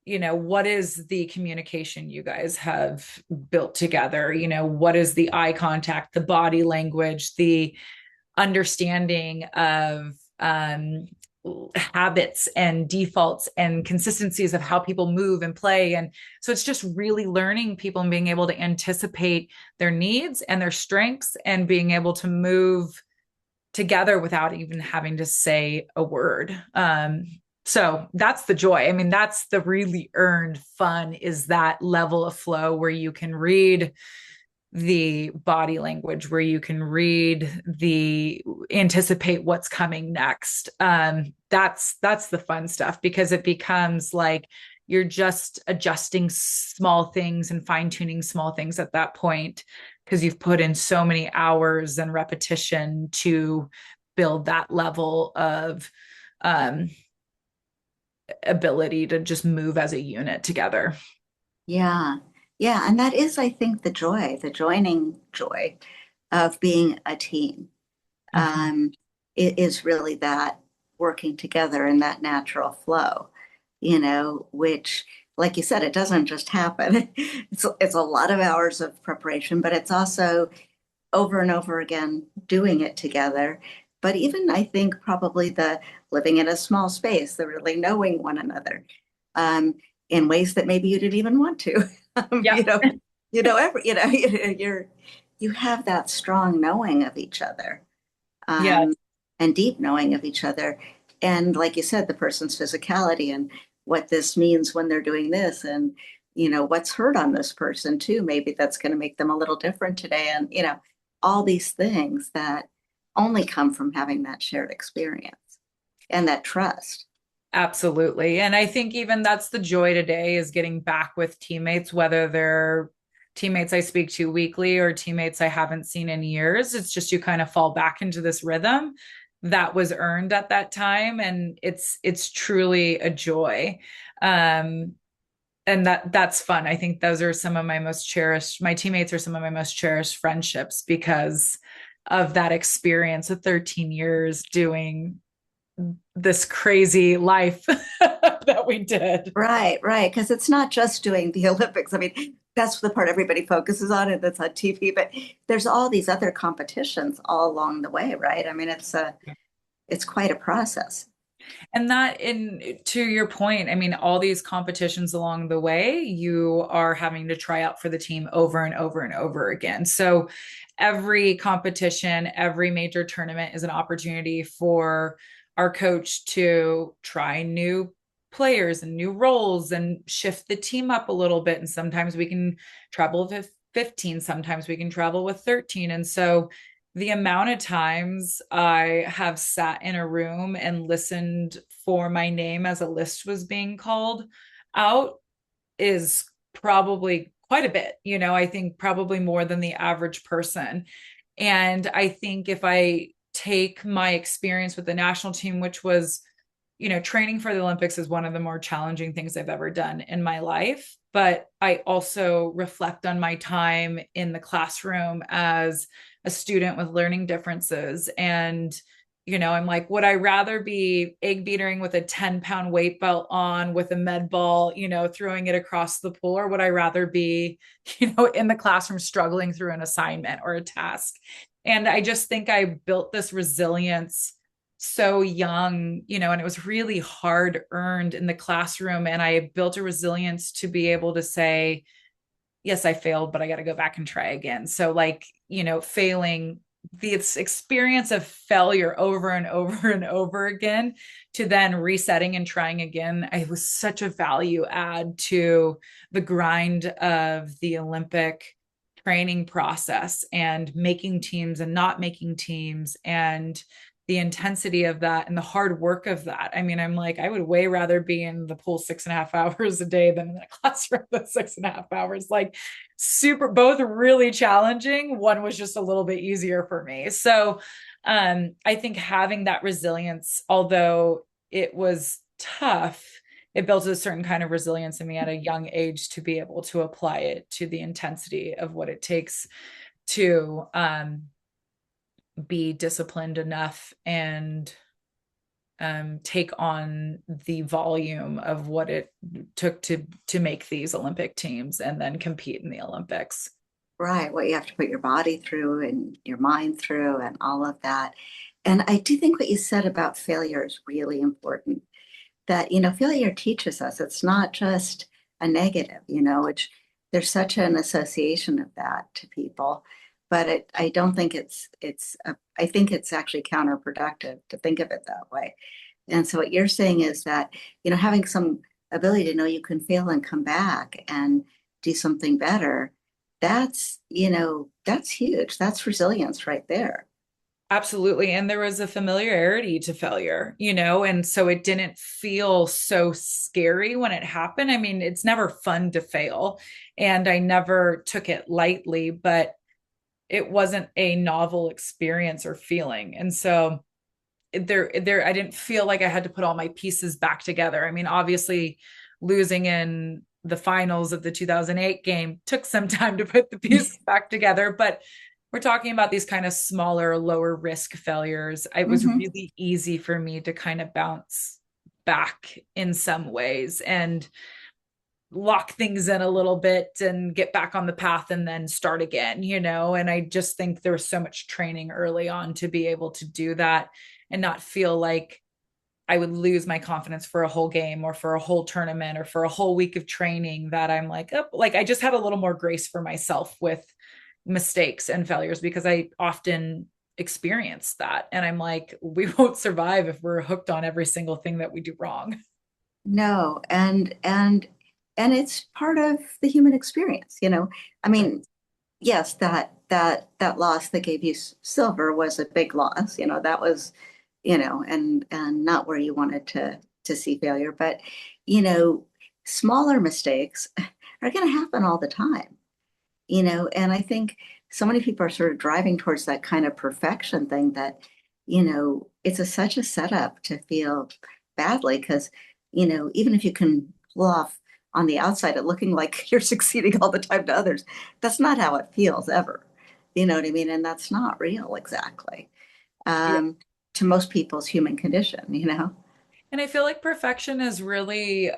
what is the communication you guys have built together? What is the eye contact, the body language, the understanding of habits and defaults and consistencies of how people move and play. And so it's just really learning people and being able to anticipate their needs and their strengths and being able to move together without even having to say a word. So that's the joy. I mean, that's the really earned fun, is that level of flow where you can read the body language, where you can anticipate what's coming next. That's the fun stuff, because it becomes like you're just adjusting small things and fine tuning small things at that point, because you've put in so many hours and repetition to build that level of um, ability to just move as a unit together. Yeah. Yeah. And that is, I think, the joining joy of being a team. Mm-hmm. Um, it is really that working together in that natural flow, which, like you said, it doesn't just happen. It's a lot of hours of preparation, but it's also over and over again doing it together. But even I think probably the living in a small space, the really knowing one another, in ways that maybe you didn't even want to. Um, Yeah. you know, you have that strong knowing of each other, Yeah. um, and deep knowing of each other. And like you said, the person's physicality and what this means when they're doing this, and what's hurt on this person too. Maybe that's going to make them a little different today, and all these things that only come from having that shared experience and that trust. Absolutely. And I think even that's the joy today, is getting back with teammates, whether they're teammates I speak to weekly or teammates I haven't seen in years. It's just you kind of fall back into this rhythm that was earned at that time. And it's truly a joy. Um, and that's fun. I think those are some of my teammates are some of my most cherished friendships, because of that experience of 13 years doing this crazy life that we did. Right, right. Because it's not just doing the Olympics. I mean, that's the part everybody focuses on and that's on TV, but there's all these other competitions all along the way, right? I mean, it's quite a process. And that, in to your point, I mean, all these competitions along the way, you are having to try out for the team over and over and over again. So every competition, every major tournament is an opportunity for our coach to try new players and new roles and shift the team up a little bit. And sometimes we can travel with 15, sometimes we can travel with 13. And so the amount of times I have sat in a room and listened for my name as a list was being called out is probably quite a bit. I think probably more than the average person. And I think if I take my experience with the national team, which was, training for the Olympics is one of the more challenging things I've ever done in my life. But I also reflect on my time in the classroom as a student with learning differences. And, I'm like, would I rather be egg beatering with a 10-pound weight belt on with a med ball, throwing it across the pool, or would I rather be, in the classroom struggling through an assignment or a task? And I just think I built this resilience so young, and it was really hard earned in the classroom. And I built a resilience to be able to say, yes, I failed, but I got to go back and try again. So, like, failing, this experience of failure over and over and over again to then resetting and trying again, it was such a value add to the grind of the Olympic training process and making teams and not making teams and the intensity of that and the hard work of that. I mean, I'm like, I would way rather be in the pool 6.5 hours a day than in a classroom for 6.5 hours. Like, super, both really challenging. One was just a little bit easier for me. So I think having that resilience, although it was tough, it built a certain kind of resilience in me at a young age to be able to apply it to the intensity of what it takes to be disciplined enough and take on the volume of what it took to make these Olympic teams and then compete in the Olympics. Right, what you have to put your body through and your mind through and all of that. And I do think what you said about failure is really important. That, failure teaches us it's not just a negative, which there's such an association of that to people. But I don't think I think it's actually counterproductive to think of it that way. And so what you're saying is that, having some ability to know you can fail and come back and do something better, that's huge. That's resilience right there. Absolutely. And there was a familiarity to failure, and so it didn't feel so scary when it happened. I mean, it's never fun to fail, and I never took it lightly, but it wasn't a novel experience or feeling. And so I didn't feel like I had to put all my pieces back together. I mean, obviously losing in the finals of the 2008 game took some time to put the pieces back together, but we're talking about these kind of smaller, lower risk failures. It was Hmm. really easy for me to kind of bounce back in some ways and lock things in a little bit and get back on the path and then start again, and I just think there was so much training early on to be able to do that and not feel like I would lose my confidence for a whole game or for a whole tournament or for a whole week of training, that I'm like, oh, like I just had a little more grace for myself with mistakes and failures because I often experience that. And I'm like, we won't survive if we're hooked on every single thing that we do wrong. No, and it's part of the human experience, I mean, yes, that loss that gave you silver was a big loss, that was, and not where you wanted to see failure, but you know smaller mistakes are going to happen all the time, and I think so many people are sort of driving towards that kind of perfection thing that, it's such a setup to feel badly because, even if you can pull off on the outside it looking like you're succeeding all the time to others, that's not how it feels ever. You know what I mean? And that's not real exactly. Yeah. Um, to most people's human condition, And I feel like perfection is really,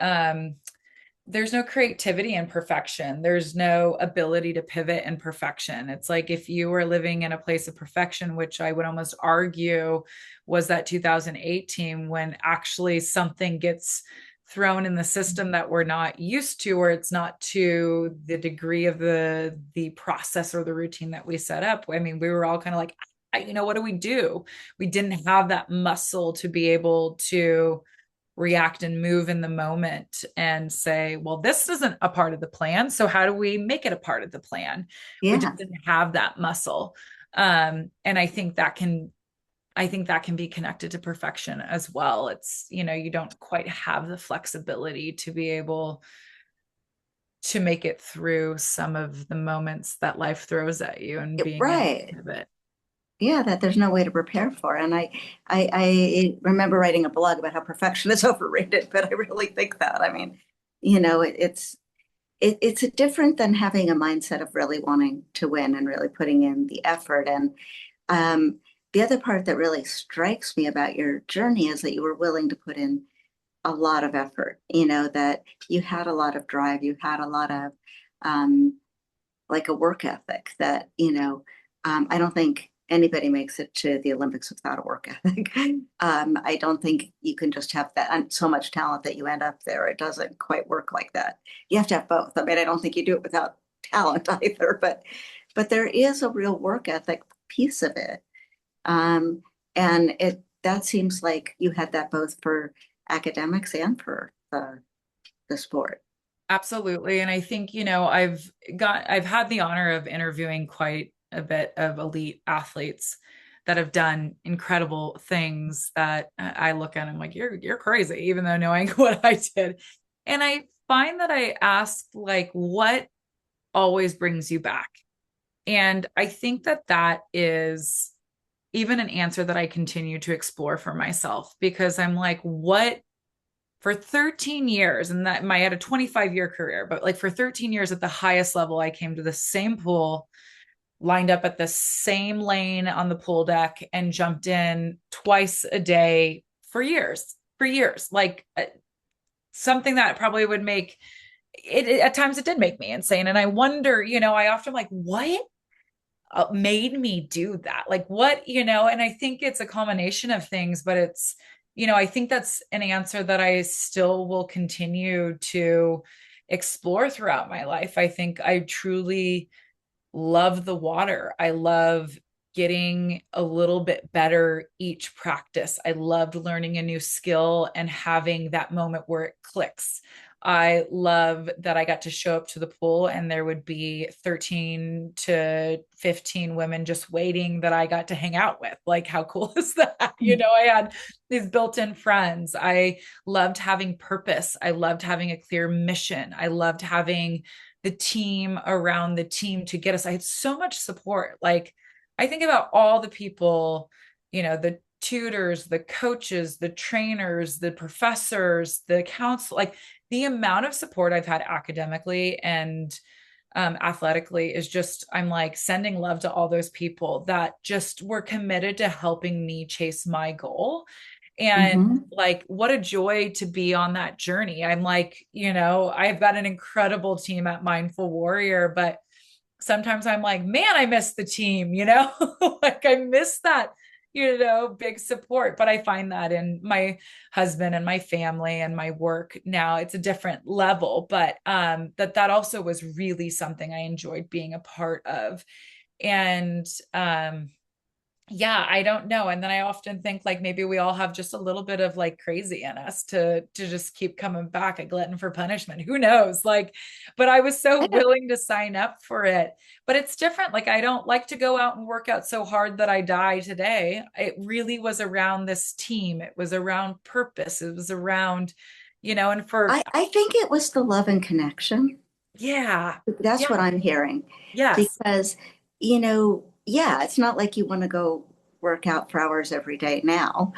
there's no creativity in perfection. There's no ability to pivot in perfection. It's like if you were living in a place of perfection, which I would almost argue was that 2018, when actually something gets thrown in the system that we're not used to, or it's not to the degree of the process or the routine that we set up. I mean, we were all kind of like, what do we do? We didn't have that muscle to be able to react and move in the moment and say, well, this isn't a part of the plan. So how do we make it a part of the plan? We Yeah. just didn't have that muscle. And I think that can be connected to perfection as well. It's, you don't quite have the flexibility to be able to make it through some of the moments that life throws at you and being able to Right. pivot. Yeah, that there's no way to prepare for. And I remember writing a blog about how perfection is overrated, but I really think that. I mean, it's different than having a mindset of really wanting to win and really putting in the effort. And the other part that really strikes me about your journey is that you were willing to put in a lot of effort, that you had a lot of drive, you had a lot of like a work ethic that, I don't think anybody makes it to the Olympics without a work ethic. I don't think you can just have that and so much talent that you end up there. It doesn't quite work like that. You have to have both. I mean, I don't think you do it without talent either, but there is a real work ethic piece of it. And that seems like you had that both for academics and for the sport. Absolutely. And I think, I've had the honor of interviewing quite a bit of elite athletes that have done incredible things that I look at and I'm like, you're crazy, even though knowing what I did. And I find that I ask like, what always brings you back? And I think that that is even an answer that I continue to explore for myself because I'm like, what for 13 years, and that I had a 25-year career, but like for 13 years at the highest level, I came to the same pool, lined up at the same lane on the pool deck, and jumped in twice a day for years, like something that probably would make it at times it did make me insane. And I wonder, I often like, what made me do that? Like what, and I think it's a combination of things, but it's, I think that's an answer that I still will continue to explore throughout my life. I think I truly love the water. I love getting a little bit better each practice. I loved learning a new skill and having that moment where it clicks. I love that I got to show up to the pool and there would be 13 to 15 women just waiting that I got to hang out with. Like, how cool is that? I had these built-in friends. I loved having purpose. I loved having a clear mission. I loved having the team around the team to get us. I had so much support. Like, I think about all the people, the tutors, the coaches, the trainers, the professors, the counsel, like the amount of support I've had academically and athletically is just, I'm like sending love to all those people that just were committed to helping me chase my goal. And Mm-hmm. like, what a joy to be on that journey. I'm like, I've got an incredible team at Mindful Warrior, but sometimes I'm like, man, I miss the team, like I miss that, big support. But I find that in my husband and my family and my work now, it's a different level. But that also was really something I enjoyed being a part of. And yeah, I don't know. And then I often think like maybe we all have just a little bit of like crazy in us to just keep coming back, a glutton for punishment. Who knows? Like, but I was so I don't, willing to sign up for it. But it's different. Like I don't like to go out and work out so hard that I die today. It really was around this team. It was around purpose. It was around, and for I think it was the love and connection. yeah. That's Yeah. what I'm hearing. Yes. Because, yeah, it's not like you want to go work out for hours every day now.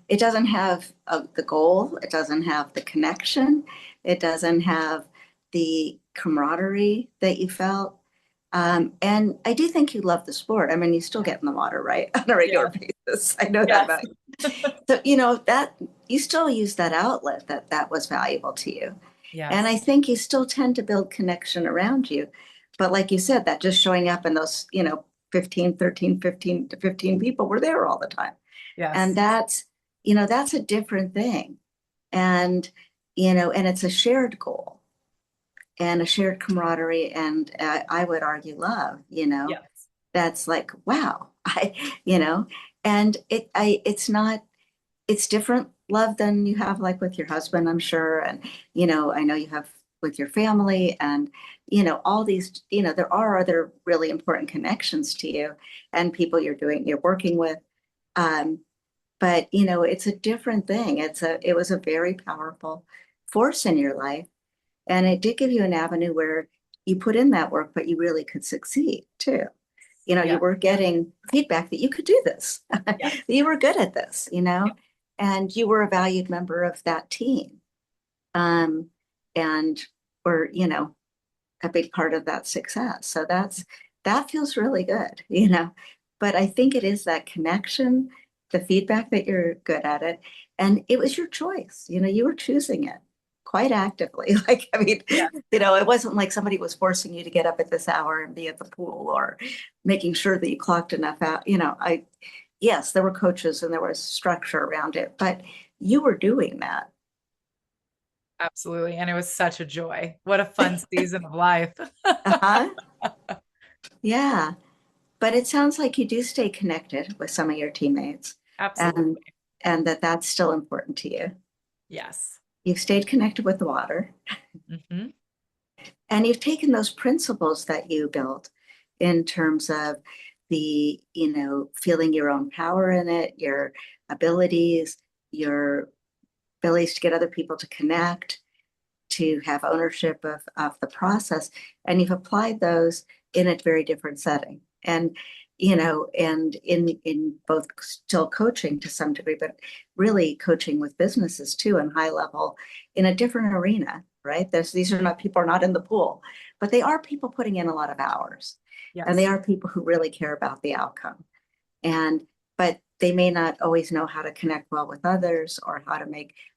It doesn't have the goal, it doesn't have the connection, it doesn't have the camaraderie that you felt. And I do think you love the sport. I mean, you still get in the water, right? On a regular basis. I know that Yes. about you. So, you know, that you still use that outlet that was valuable to you. And I Yes. think you still tend to build connection around you. But like you said, that just showing up in those, 15, 13, 15 to 15 people were there all the time. And Yes. that's a different thing. And, and it's a shared goal and a shared camaraderie. And I would argue love, Yes. that's like, wow, you know, and it's not, it's different love than you have like with your husband, I'm sure. And, I know you have with your family and, all these, there are other really important connections to you and people you're working with. Um, but, it's a different thing. It was a very powerful force in your life. And it did give you an avenue where you put in that work, but you really could succeed too. You Yeah. were getting feedback that you could do this, that Yes. you were good at this, and you were a valued member of that team. Um, and were, a big part of that success. So that feels really good, But I think it is that connection, the feedback that you're good at it. And it was your choice, you were choosing it quite actively. Like, I mean, Yeah. it wasn't like somebody was forcing you to get up at this hour and be at the pool or making sure that you clocked enough out. Yes, there were coaches and there was structure around it, but you were doing that. Absolutely. And it was such a joy. What a fun season of life. Uh-huh. Yeah. But it sounds like you do stay connected with some of your teammates and Absolutely. and that's still important to you. Yes. You've stayed connected with the water Hmm. and you've taken those principles that you built in terms of the, feeling your own power in it, your abilities, your abilities to get other people to connect, to have ownership of the process. And you've applied those in a very different setting. And, and in both still coaching to some degree, but really coaching with businesses too, and high level in a different arena, right? These are not people are not in the pool, but they are people putting in a lot of hours. And they Yes. are people who really care about the outcome. And but they may not always know how to connect well with others or how to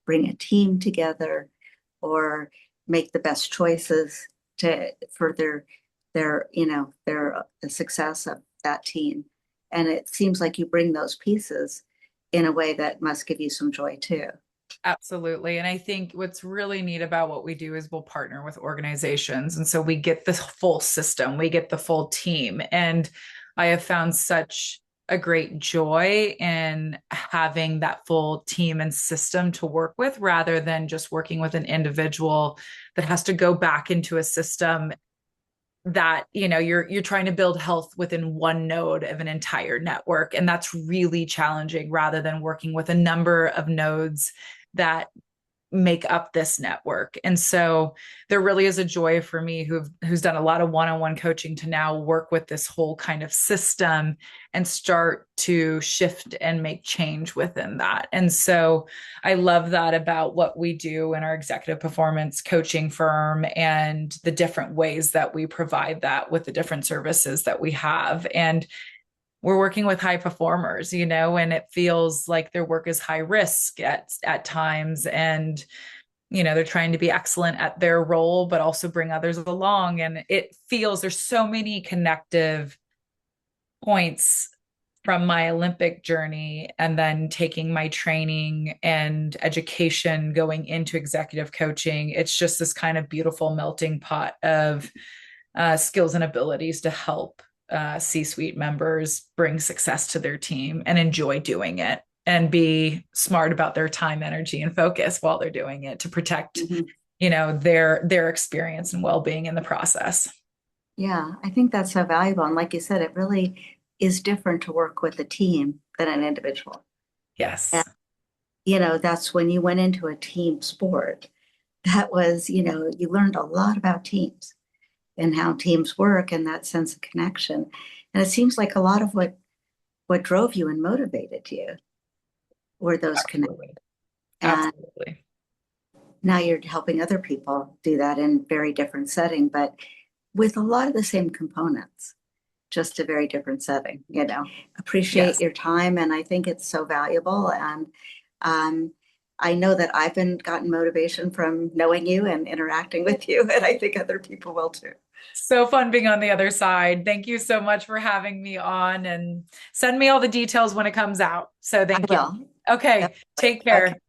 bring a team together or make the best choices for the success of that team. And it seems like you bring those pieces in a way that must give you some joy too. Absolutely. And I think what's really neat about what we do is we'll partner with organizations. And so we get the full system, we get the full team. And I have found such a great joy in having that full team and system to work with rather than just working with an individual that has to go back into a system that you're trying to build health within one node of an entire network, and that's really challenging rather than working with a number of nodes that make up this network. And so there really is a joy for me who's done a lot of one-on-one coaching to now work with this whole kind of system and start to shift and make change within that. And so I love that about what we do in our executive performance coaching firm and the different ways that we provide that with the different services that we have. And we're working with high performers, and it feels like their work is high risk at times. And, they're trying to be excellent at their role, but also bring others along. And it feels there's so many connective points from my Olympic journey and then taking my training and education going into executive coaching. It's just this kind of beautiful melting pot of skills and abilities to help C-suite members bring success to their team and enjoy doing it and be smart about their time, energy, and focus while they're doing it to protect, Mhm. their experience and well-being in the process. Yeah, I think that's so valuable. And like you said, it really is different to work with a team than an individual. And, Yes. that's when you went into a team sport. That was, you learned a lot about teams and how teams work and that sense of connection. And it seems like a lot of what drove you and motivated you were those connections. Absolutely. And Absolutely. now you're helping other people do that in very different setting, but with a lot of the same components, just a very different setting, you know. Appreciate Yes. your time, and I think it's so valuable. And I know that I've been gotten motivation from knowing you and interacting with you, and I think other people will too. So fun being on the other side. Thank you so much for having me on, and send me all the details when it comes out. So I thank you. will. Okay. Definitely. Take care. Okay.